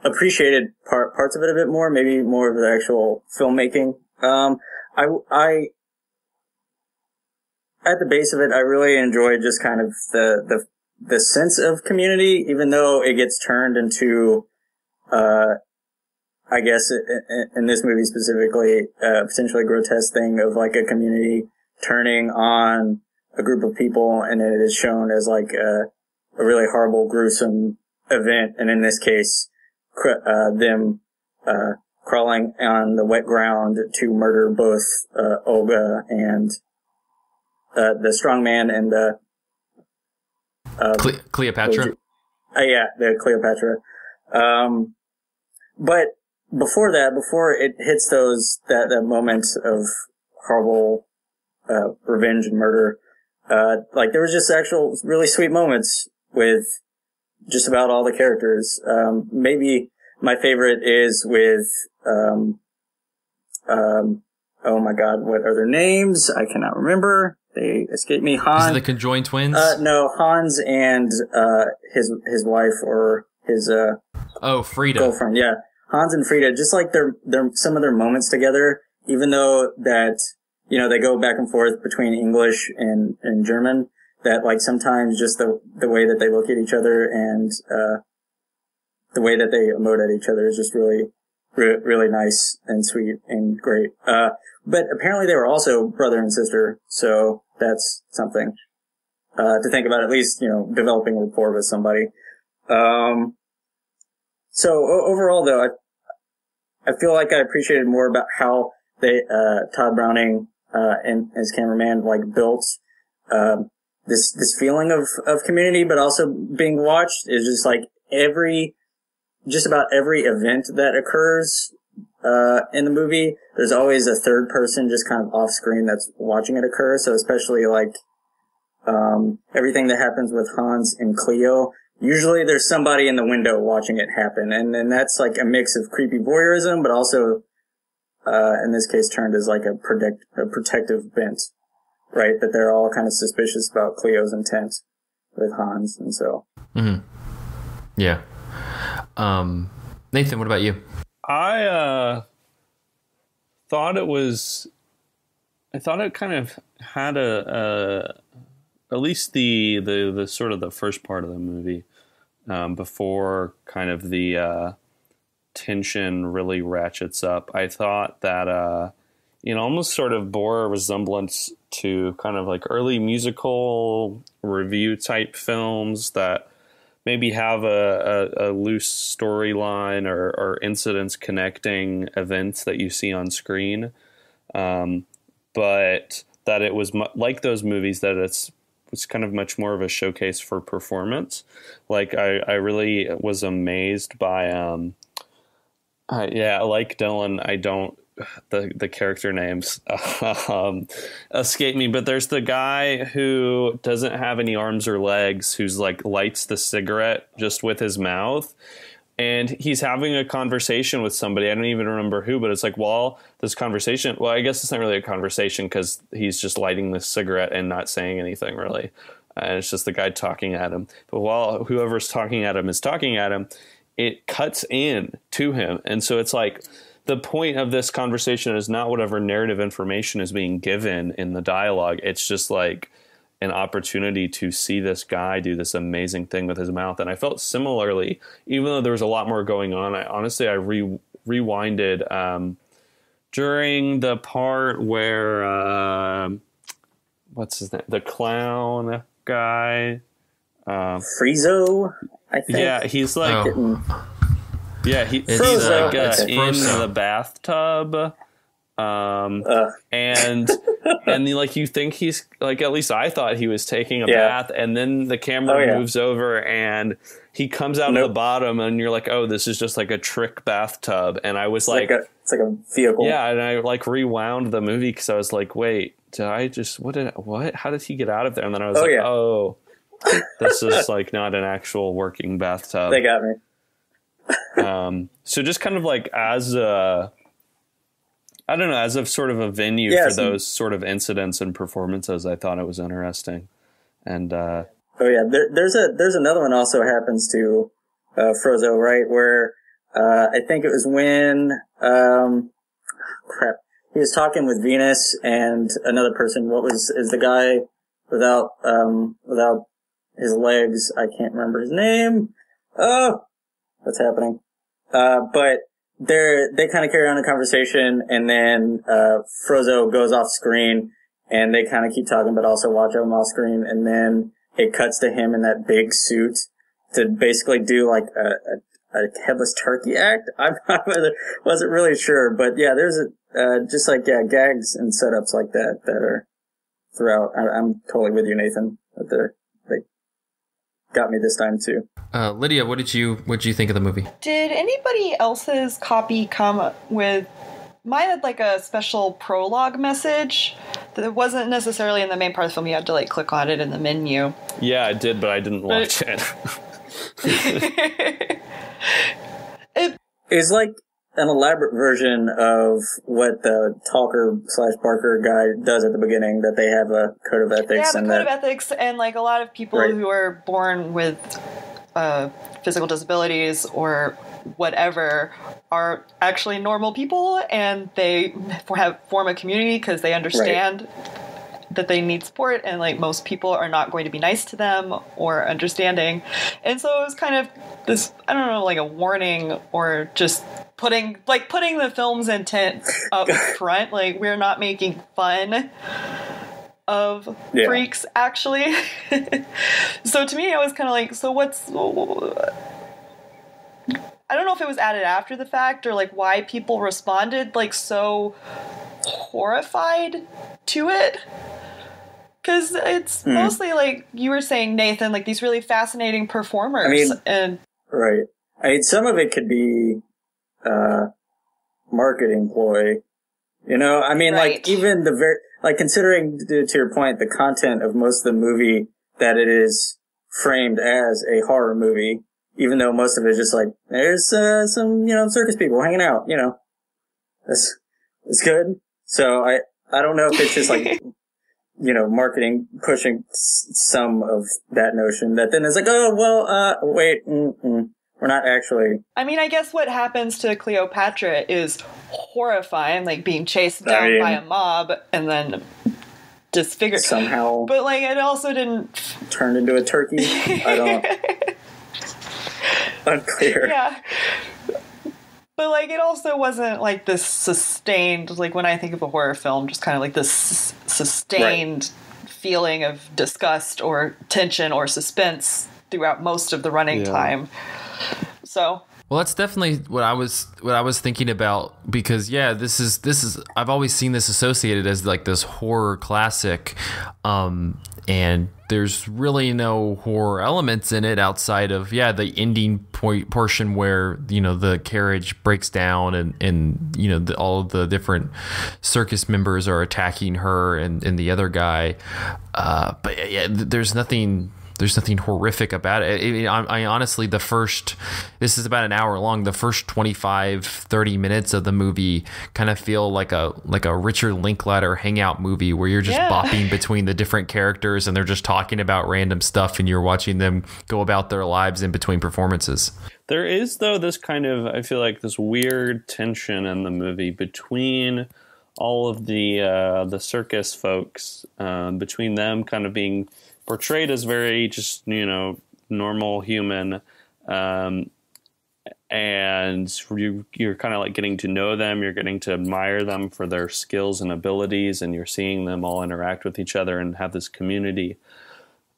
appreciated parts of it a bit more, maybe more of the actual filmmaking. I at the base of it, I really enjoyed just kind of the sense of community, even though it gets turned into, I guess in this movie specifically, a potentially grotesque thing of like a community turning on a group of people, and it is shown as like a really horrible, gruesome event. And in this case, them crawling on the wet ground to murder both Olga and the strongman and Cleopatra. Yeah, the Cleopatra. But before it hits that moment of horrible revenge and murder, like there was just actual really sweet moments with just about all the characters. Maybe my favorite is with oh my god, what are their names? I cannot remember. They escape me. Hans. Is it the conjoined twins? No, Hans and his wife or his Frida. Girlfriend. Yeah, Hans and Frida. Just like their some of their moments together, even though that they go back and forth between English and German. That like sometimes just the way that they look at each other and the way that they emote at each other is just really really nice and sweet and great. But apparently they were also brother and sister, so that's something to think about. At least developing rapport with somebody. So overall, though, I feel like I appreciated more about how they Todd Browning and his cameraman like built this feeling of community, but also being watched. Is just like just about every event that occurs in the movie, there's always a third person just kind of off screen that's watching it occur. So especially like everything that happens with Hans and Cleo, usually there's somebody in the window watching it happen, and then that's like a mix of creepy voyeurism, but also in this case turned as like a protective bent, right? That they're all kind of suspicious about Cleo's intent with Hans, and so. Mm-hmm. Yeah. Nathan, what about you? I thought it kind of had at least the sort of the first part of the movie, before kind of the tension really ratchets up. I thought that almost sort of bore a resemblance to kind of like early musical review type films that maybe have a loose storyline or incidents connecting events that you see on screen. But that it was like those movies, that it's kind of much more of a showcase for performance. Like I really was amazed by, like Dylan, the character names escape me, but there's the guy who doesn't have any arms or legs, who's like lights the cigarette just with his mouth, and he's having a conversation with somebody. I don't even remember who, but it's like, well, this conversation, well, I guess it's not really a conversation because he's just lighting the cigarette and not saying anything really, and it's just the guy talking at him. But while whoever's talking at him is talking at him, it cuts in to him, and so it's like, the point of this conversation is not whatever narrative information is being given in the dialogue. It's just like an opportunity to see this guy do this amazing thing with his mouth. And I felt similarly, even though there was a lot more going on, I rewinded during the part where, what's his name? The clown guy. Friezo, I think. Yeah, he's like... Oh. Yeah, he's like in the bathtub, and like you think he's like, at least I thought he was taking a bath, and then the camera moves over and he comes out of the bottom, and you're like, oh, this is just like a trick bathtub, and I was it's like a vehicle. Yeah, and I like rewound the movie because I was like, wait, did I just what? How did he get out of there? And then I was oh, this is like not an actual working bathtub. They got me. So just kind of like as a sort of a venue for those sort of incidents and performances, I thought it was interesting. And there's another one also happens to Frozzo, right? Where I think it was when he was talking with Venus and another person. Is the guy without his legs? I can't remember his name. Oh. What's happening? But they kind of carry on a conversation, and then Frozzo goes off screen, and they kind of keep talking, but also watch him off screen, and then it cuts to him in that big suit to basically do like a headless turkey act. I wasn't really sure, but yeah, there's just like gags and setups like that are throughout. I'm totally with you, Nathan. That they got me this time too. Lydia, what did you think of the movie? Did anybody else's copy come with... Mine had like a special prologue message that wasn't necessarily in the main part of the film. You had to like click on it in the menu. Yeah, I did, but I didn't watch it. It's like an elaborate version of what the talker/barker guy does at the beginning, that they have a code of ethics. Yeah, the code of ethics, and like a lot of people who are born with physical disabilities or whatever are actually normal people, and they form a community because they understand that they need support, and like most people are not going to be nice to them or understanding. And so it was kind of this, I don't know, like a warning, or just putting the film's intent up front. Like, we're not making fun of freaks, actually. So to me, I was kind of like, so I don't know if it was added after the fact or like why people responded like so horrified to it. Because it's mostly like you were saying, Nathan, like these really fascinating performers. I mean, and right. I mean, some of it could be marketing ploy. You know, I mean, Right. like even considering to your point, the content of most of the movie that it is framed as a horror movie, even though most of it is just like there's some circus people hanging out. You know, it's good. So I don't know if it's just like. Marketing pushing some of that notion that then it's like, oh, well, wait, we're not actually. I mean, I guess what happens to Cleopatra is horrifying, like being chased down by a mob and then disfigured. Somehow. But like, it also didn't. Turned into a turkey. I don't. Unclear. Yeah. But, like, it also wasn't, like, this sustained, like, when I think of a horror film, just kind of like this sustained feeling of disgust or tension or suspense throughout most of the running time. So... Well, that's definitely what I was thinking about, because this is I've always seen this associated as like this horror classic, and there's really no horror elements in it outside of the ending portion where the carriage breaks down and all of the different circus members are attacking her and the other guy, but there's nothing. There's nothing horrific about it. I honestly, this is about an hour long. The first 25, 30 minutes of the movie kind of feel like a Richard Linklater hangout movie where you're just bopping between the different characters and they're just talking about random stuff and you're watching them go about their lives in between performances. There is, though, this kind of, I feel like this weird tension in the movie between all of the circus folks, between them kind of being portrayed as very just, normal human, and you're kind of like getting to know them, you're getting to admire them for their skills and abilities, and you're seeing them all interact with each other and have this community.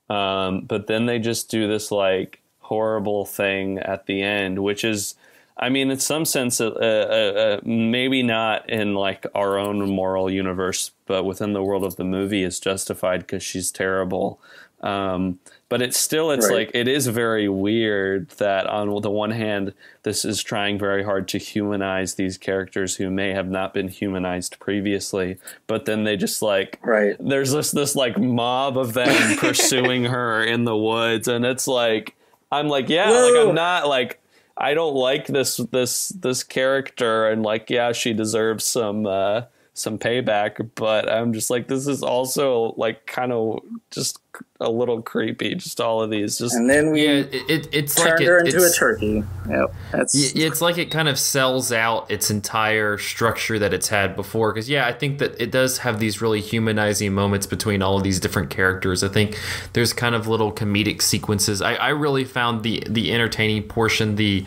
But then they just do this like horrible thing at the end, which is, I mean, in some sense, maybe not in like our own moral universe, but within the world of the movie is justified because she's terrible. But it's like, it is very weird that on the one hand, this is trying very hard to humanize these characters who may have not been humanized previously, but then they just like, there's this like mob of them pursuing her in the woods. And it's like, I'm like, I'm not like, I don't like this character, and like, she deserves some payback, but I'm just like, this is also like kind of just a little creepy, just all of these, just, and then we it's turned like her into a turkey. Yep, it's like it kind of sells out its entire structure that it's had before, because I think that it does have these really humanizing moments between all of these different characters. I think there's kind of little comedic sequences. I really found the entertaining portion, the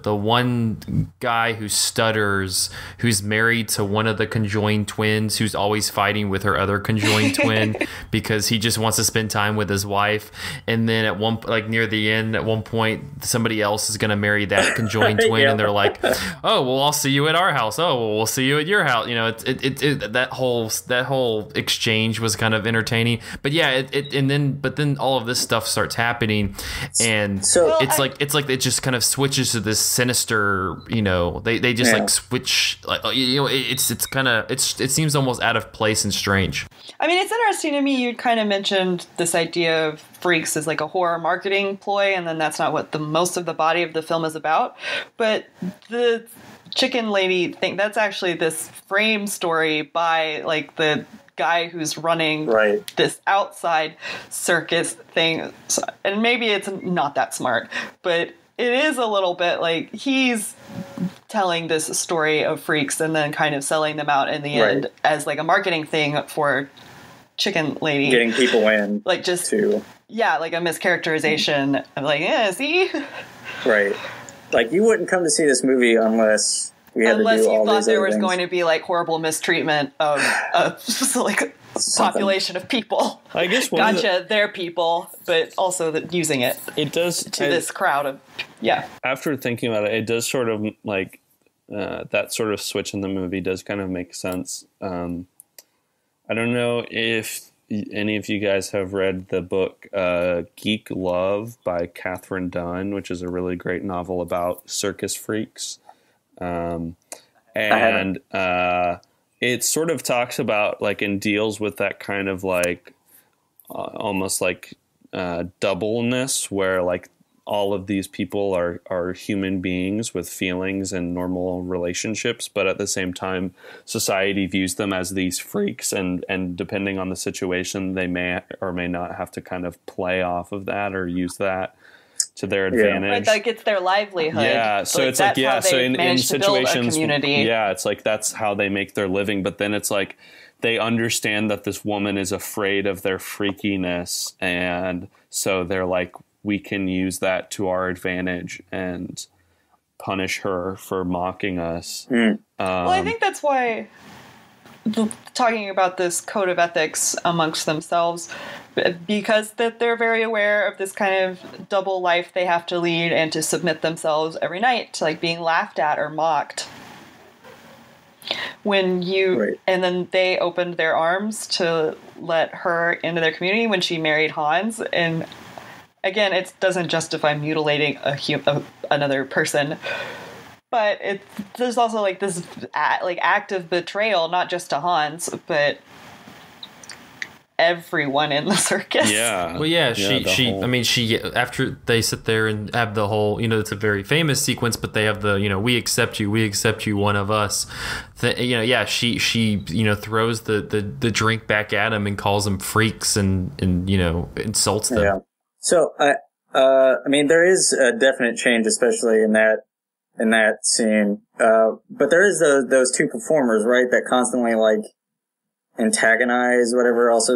one guy who stutters, who's married to one of the conjoined twins, who's always fighting with her other conjoined twin because he just wants to spend time with his wife, and then at near the end, at one point somebody else is going to marry that conjoined twin, and they're like, oh well, I'll see you at our house, oh well, we'll see you at your house. That whole exchange was kind of entertaining, but then all of this stuff starts happening, and so it's like it just kind of switches to this sinister, they just like switch, like, it's kind of it seems almost out of place and strange. I mean, it's interesting to me, you kind of mentioned this idea of Freaks as like a horror marketing ploy, and then that's not what most of the body of the film is about. But the chicken lady thing, that's actually this frame story by like the guy who's running this outside circus thing. And maybe it's not that smart, but it is a little bit like he's telling this story of freaks and then kind of selling them out in the end as like a marketing thing for chicken lady, getting people in, like just to like a mischaracterization of like, see, like you wouldn't come to see this movie unless we had to do all you thought these there other was things. going to be like horrible mistreatment of like population of people. I guess gotcha, they're people, but also using it does to this crowd of After thinking about it, it does sort of like that sort of switch in the movie does kind of make sense. I don't know if any of you guys have read the book Geek Love by Catherine Dunn, which is a really great novel about circus freaks. It sort of talks about like and deals with that kind of like almost like doubleness where like all of these people are human beings with feelings and normal relationships, but at the same time, society views them as these freaks, and depending on the situation, they may or may not have to kind of play off of that or use that to their advantage. Right, that gets their livelihood. Yeah, so like, it's like, yeah, so in situations, community. Yeah, it's like that's how they make their living, but then it's like they understand that this woman is afraid of their freakiness, and so they're like, we can use that to our advantage and punish her for mocking us. Well, I think that's why talking about this code of ethics amongst themselves, because that they're very aware of this kind of double life they have to lead and to submit themselves every night to like being laughed at or mocked. And then they opened their arms to let her into their community when she married Hans, and again, it doesn't justify mutilating another person, but there's also like this act of betrayal, not just to Hans, but everyone in the circus. Yeah. Well, yeah, she after they sit there and have the whole, it's a very famous sequence, but they have the, we accept you, one of us. She throws the drink back at him and calls them freaks and insults them. Yeah. So, there is a definite change, especially in that scene. But there is those two performers, right, that constantly, like, antagonize whatever, also,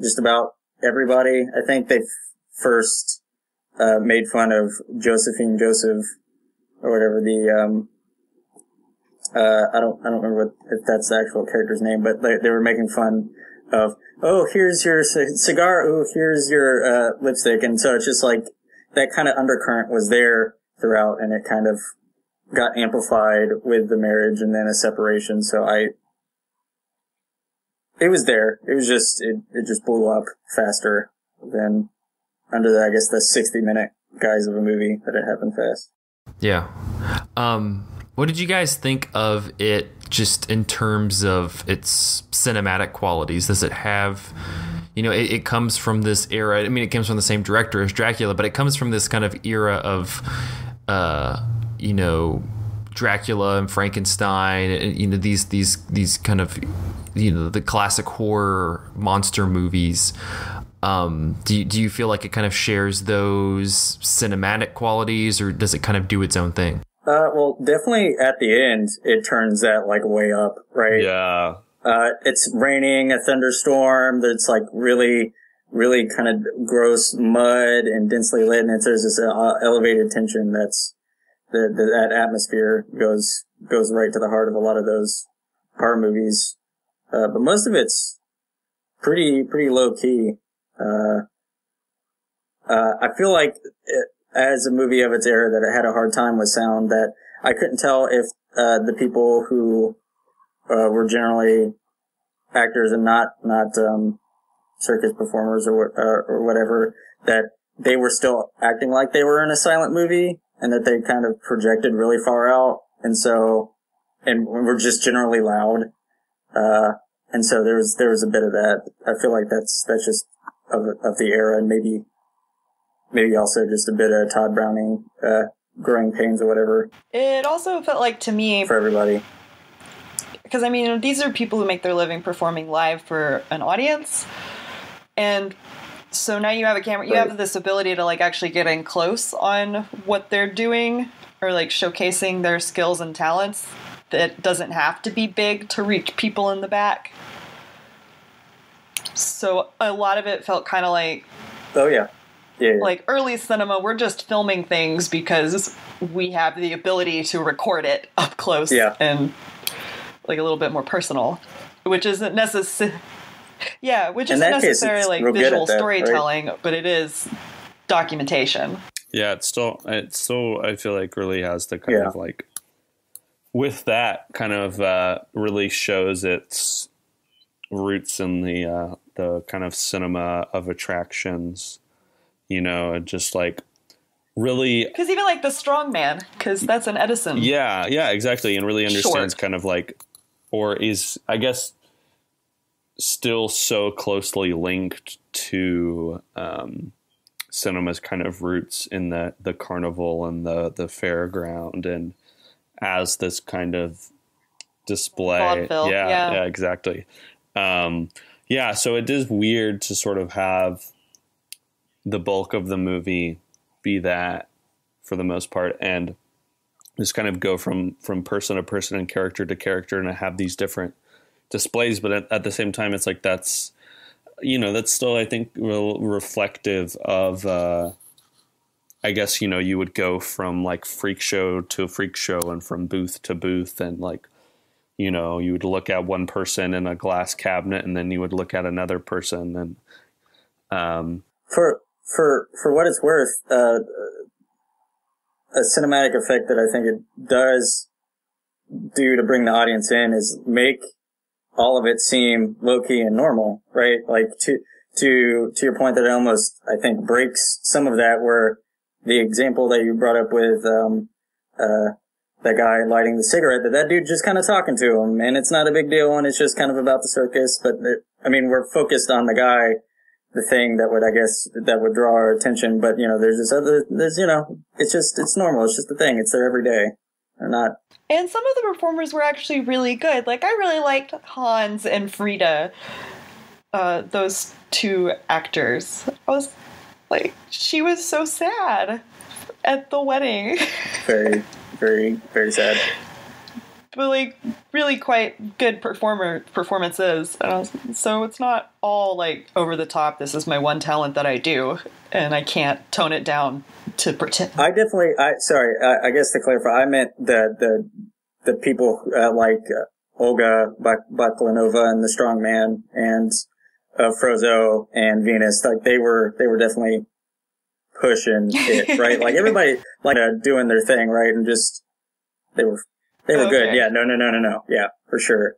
just about everybody. I think they first, made fun of Josephine Joseph, or whatever I don't remember if that's the actual character's name, but they were making fun of, oh, here's your cigar, oh, here's your lipstick, and so it's just like that kind of undercurrent was there throughout, and it kind of got amplified with the marriage and then a separation. So it was there. It was just it just blew up faster than under the 60-minute guise of a movie that it happened fast. Yeah. What did you guys think of it just in terms of its cinematic qualities? Does it have, it comes from this era. I mean, it comes from the same director as Dracula, but it comes from this kind of era of, Dracula and Frankenstein, and, these kind of, the classic horror monster movies. Do you feel like it kind of shares those cinematic qualities, or does it kind of do its own thing? Well, definitely at the end, it turns that like way up, right? Yeah. It's raining, a thunderstorm. That's like really, really kind of gross mud and densely lit, and there's this elevated tension. That's that atmosphere goes right to the heart of a lot of those horror movies. But most of it's pretty low key. I feel like as a movie of its era that it had a hard time with sound, that I couldn't tell if the people who were generally actors and not circus performers or whatever, that they were still acting like they were in a silent movie, and that they kind of projected really far out, and were just generally loud. And so there was a bit of that. I feel like that's just of the era, and maybe also just a bit of Todd Browning, growing pains or whatever. It also felt like, to me, for everybody, because these are people who make their living performing live for an audience, and so now you have a camera, you have this ability to like actually get in close on what they're doing, or like showcasing their skills and talents. That doesn't have to be big to reach people in the back. So a lot of it felt kind of like, oh yeah. Yeah. Like early cinema, we're just filming things because we have the ability to record it up close, and like a little bit more personal. which isn't necessary. Yeah, which In isn't that case, necessarily it's like real good visual at that, right? storytelling, but it is documentation. Yeah, it's still I feel like really has the kind of like, with that kind of really shows its roots in the kind of cinema of attractions, just like really, Because even like The Strong Man, because that's an Edison. yeah, exactly, and really understands kind of like, or is, I guess, still so closely linked to cinema's kind of roots in the carnival and the fairground, and as this kind of display. Vaudeville, yeah, exactly. So it is weird to sort of have the bulk of the movie be that for the most part, and just kind of go from person to person and character to character, and have these different displays. But at the same time, it's like that's still, I think, reflective of I guess, you would go from like freak show to freak show and from booth to booth, and like, you would look at one person in a glass cabinet and then you would look at another person, and For what it's worth, a cinematic effect that I think it does do to bring the audience in is make all of it seem low-key and normal, right? Like to your point, that it almost, I think, breaks some of that, where the example that you brought up with that guy lighting the cigarette, that dude just kind of talking to him, and it's not a big deal, and it's just kind of about the circus. But we're focused on the guy, the thing that would draw our attention. But there's it's normal. It's just a thing. It's there every day. Or not. And some of the performers were actually really good. Like, I really liked Hans and Frida, those two actors. I was like, she was so sad at the wedding. Very, very, very sad. But, like, really quite good performances. So it's not all, like, over the top, this is my one talent that I do, and I can't tone it down to pretend. I guess to clarify, I meant the people like Olga Baklanova and The Strong Man and Frozzo and Venus. Like, they were definitely pushing it, right? Like, everybody like doing their thing, right? And just they were good. Yeah, no. Yeah, for sure.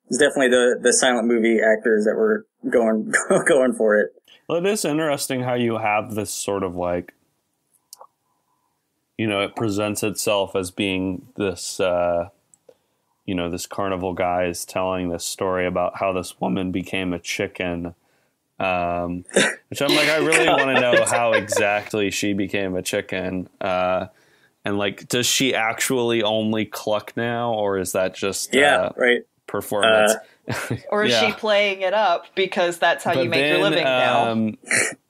It's definitely the silent movie actors that were going for it. Well, it is interesting how you have this sort of like, it presents itself as being this, this carnival guy is telling this story about how this woman became a chicken, which I'm like, I really want to know how exactly she became a chicken. And like, does she actually only cluck now, or is that just right performance? Or is she playing it up because that's how you make your living now?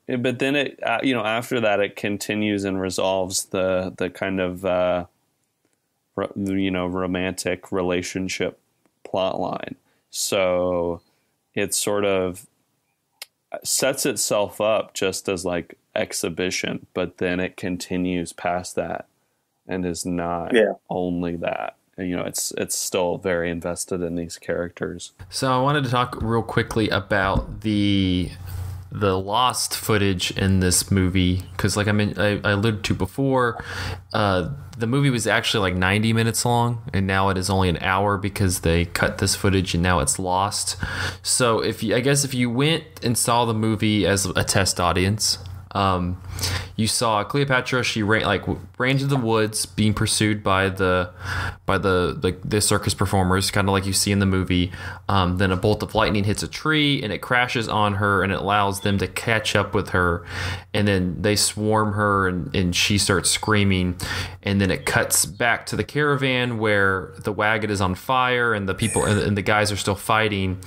But then it, after that, it continues and resolves the kind of, romantic relationship plot line. So it sort of sets itself up just as like exhibition, but then it continues past that and is not only that. It's still very invested in these characters. So I wanted to talk real quickly about the lost footage in this movie, because like I alluded to before, the movie was actually like 90 minutes long, and now it is only an hour because they cut this footage and now it's lost. So if you went and saw the movie as a test audience, you saw Cleopatra. She ran to the woods, being pursued by the circus performers, kind of like you see in the movie. Then a bolt of lightning hits a tree and it crashes on her, and it allows them to catch up with her. And then they swarm her, and she starts screaming. And then it cuts back to the caravan where the wagon is on fire, and the people and the guys are still fighting.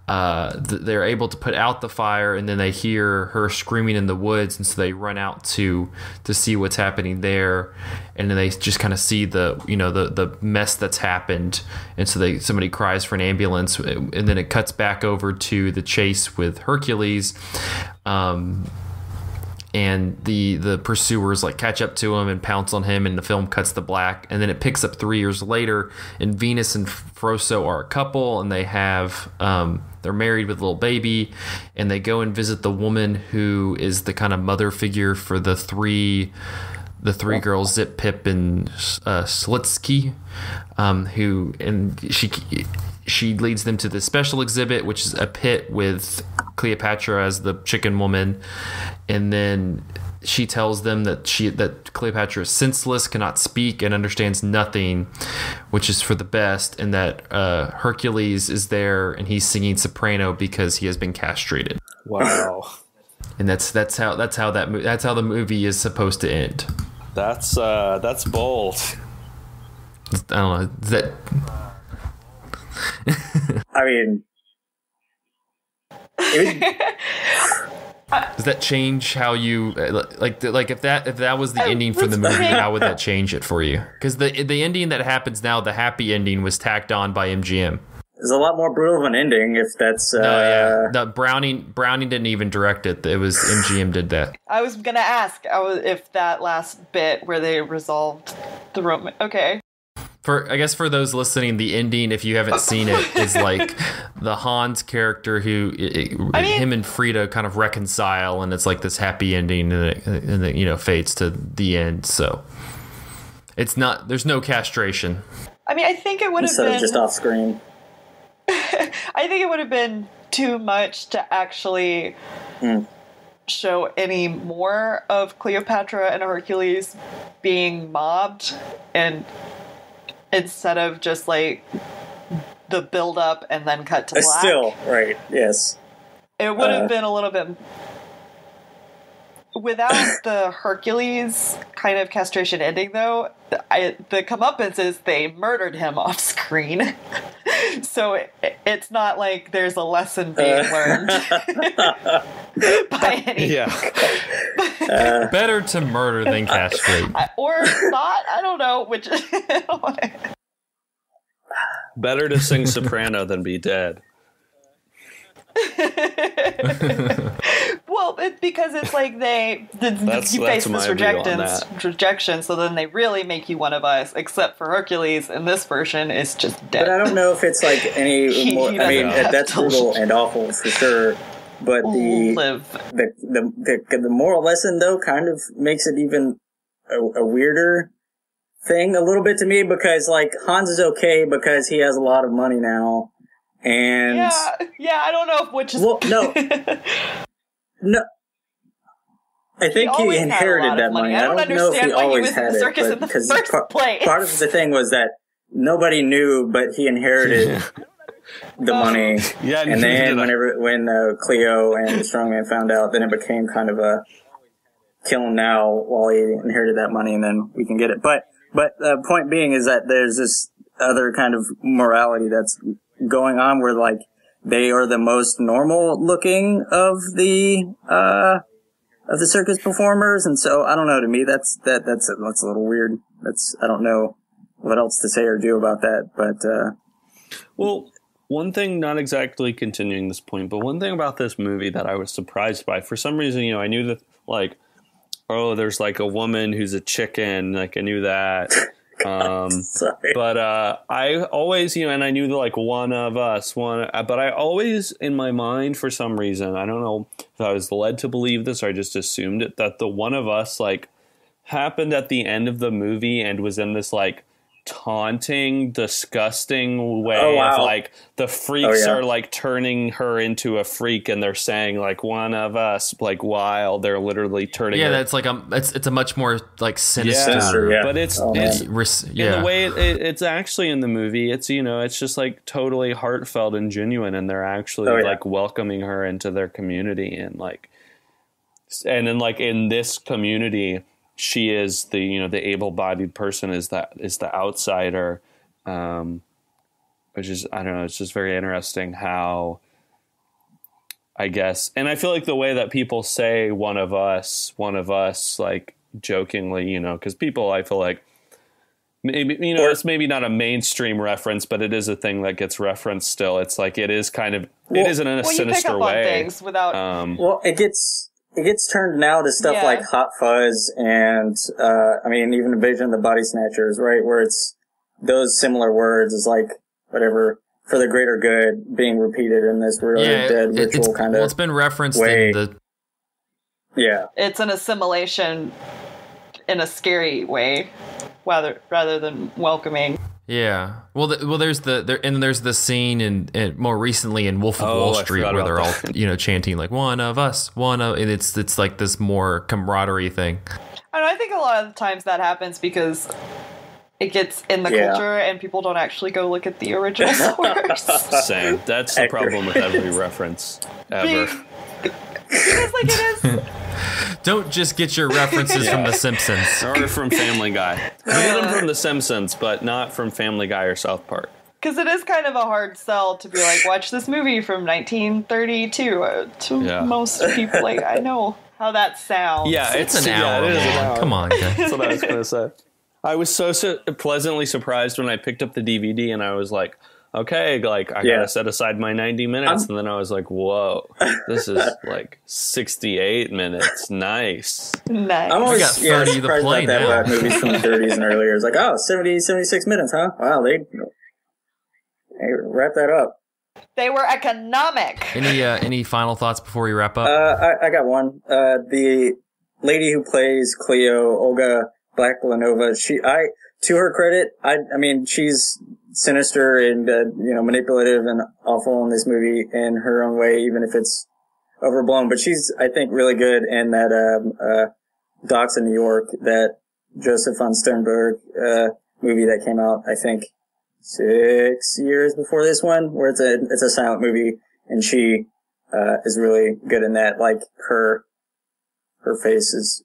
They're able to put out the fire, and then they hear her screaming in the woods, and so they run out to see what's happening there. And then they just kind of see the mess that's happened, and so somebody cries for an ambulance, and then it cuts back over to the chase with Hercules. and the pursuers like catch up to him and pounce on him, and the film cuts to black, and then it picks up 3 years later, and Venus and Froso are a couple, and they have they're married with a little baby, and they go and visit the woman who is the kind of mother figure for the three girls, Zip, Pip, and Slitsky, who, and she leads them to the special exhibit, which is a pit with Cleopatra as the chicken woman, and then she tells them that Cleopatra is senseless, cannot speak, and understands nothing, which is for the best, and that Hercules is there, and he's singing soprano because he has been castrated. Wow. And that's how the movie is supposed to end. That's bold. I don't know. Is that? I mean, does that change how you like if that was the ending for the movie? How would that change it for you? Because the ending that happens now, the happy ending, was tacked on by MGM. There's a lot more brutal of an ending if that's. The Browning didn't even direct it. It was MGM did that. I was gonna ask if that last bit where they resolved the romance. Okay. I guess for those listening, the ending, if you haven't seen it, is like the Hans character who him and Frida kind of reconcile, and it's like this happy ending, and it fades to the end. So it's not. There's no castration. I mean, I think it would have been just off screen. I think it would have been too much to actually show any more of Cleopatra and Hercules being mobbed, and instead of just like the build up and then cut to black. Still, right, yes. It would have been a little bit without the Hercules kind of castration ending, though. The comeuppance is they murdered him off screen. So it's not like there's a lesson being learned by any. Yeah. Better to murder than castrate. Or not, I don't know, which. Better to sing soprano than be dead. Well, because it's like you face this rejection, so then they really make you one of us. Except for Hercules in this version is just dead. But I don't know if it's like any more. I mean, that's brutal and awful for sure. But the moral lesson though kind of makes it even a weirder thing a little bit to me, because like Hans is okay because he has a lot of money now. And I don't know which is no. I think he inherited that money. I don't know if he always had it, but because part of the thing was that nobody knew, but he inherited the money. Yeah, and then when Cleo and the strongman found out, then it became kind of a kill him now while he inherited that money, and then we can get it. But the point being is that there's this other kind of morality that's going on where like they are the most normal looking of the circus performers, and so I don't know, to me that's a little weird. I don't know what else to say or do about that, but well, one thing, not exactly continuing this point, but one thing about this movie that I was surprised by, for some reason, I knew that like, oh, there's like a woman who's a chicken, like I knew that. But I always, and I knew that like one of us, but I always in my mind, for some reason, I don't know if I was led to believe this or I just assumed it, that the one of us like happened at the end of the movie and was in this like taunting, disgusting way of like the freaks are like turning her into a freak, and they're saying like one of us, like while they're literally turning her. That's like it's a much more like sinister, but it's in the way it's actually in the movie, it's it's just like totally heartfelt and genuine, and they're actually like welcoming her into their community, and then like in this community she is the the able-bodied person, is the outsider, which is, I don't know, it's just very interesting how, I guess, and I feel like the way that people say one of us, like jokingly, because people, I feel like maybe, it's maybe not a mainstream reference, but it is a thing that gets referenced still. It's like, it is kind of, it isn't in a sinister way. Things without, it gets, it gets turned now to stuff Yeah. like Hot Fuzz and, I mean, even Invasion of the Body Snatchers, right? Where it's those similar words is like, whatever, for the greater good being repeated in this really dead ritual kind of. Well, it's been referenced way. in the. Yeah. It's an assimilation in a scary way, rather than welcoming. Yeah. Well, there's the scene and more recently in Wolf of Wall I Street forgot where they're all about chanting like one of us, and it's like this more camaraderie thing. I think a lot of the times that happens because it gets in the culture and people don't actually go look at the original source. Same. That's the problem with every reference ever. Because like it is. Don't just get your references from The Simpsons. Or from Family Guy. You get them from The Simpsons, but not from Family Guy or South Park. Because it is kind of a hard sell to be like, watch this movie from 1932. To most people, like, I know how that sounds. Yeah, It's an hour it is an long. hour. Come on, guys. That's what I was going to say. I was so pleasantly surprised when I picked up the DVD and I was like, okay, like I gotta set aside my 90 minutes. And then I was like, whoa, this is like 68 minutes. Nice. Nice. I'm always got 30 to surprised play about that now. about movies from the 30s and earlier. It's like, 76 minutes, huh? Wow, they wrap that up. They were economic. Any final thoughts before we wrap up? I got one. The lady who plays Cleo, Olga Blacklanova, to her credit, I mean, she's sinister and, manipulative and awful in this movie in her own way, even if it's overblown. But she's, I think, really good in that, Docs in New York, that Joseph von Sternberg, movie that came out, I think, 6 years before this one, where it's a silent movie, and she, is really good in that. Like, her face is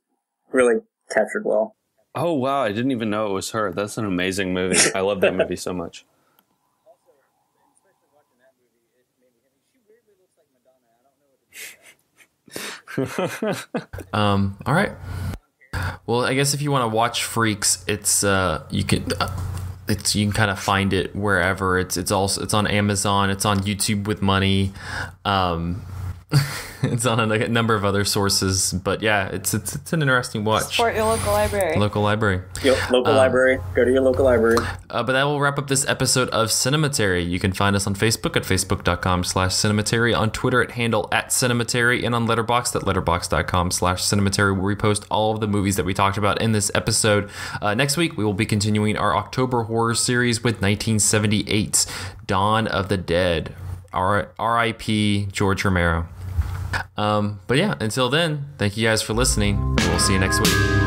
really captured well. Oh, wow. I didn't even know it was her. That's an amazing movie. I love that movie so much. All right. Well, I guess if you want to watch Freaks, it's you can kind of find it wherever. It's on Amazon. It's on YouTube with money. It's on a number of other sources, but yeah, it's an interesting watch. Support your local library. Local library. Local library. Go to your local library. But that will wrap up this episode of Cinematary. You can find us on Facebook at facebook.com/Cinematary, on Twitter at handle @Cinematary, and on Letterboxd at letterboxd.com/Cinematary, where we post all of the movies that we talked about in this episode. Next week, we will be continuing our October horror series with 1978's Dawn of the Dead. R.I.P. George Romero. But yeah, until then, thank you guys for listening. We'll see you next week.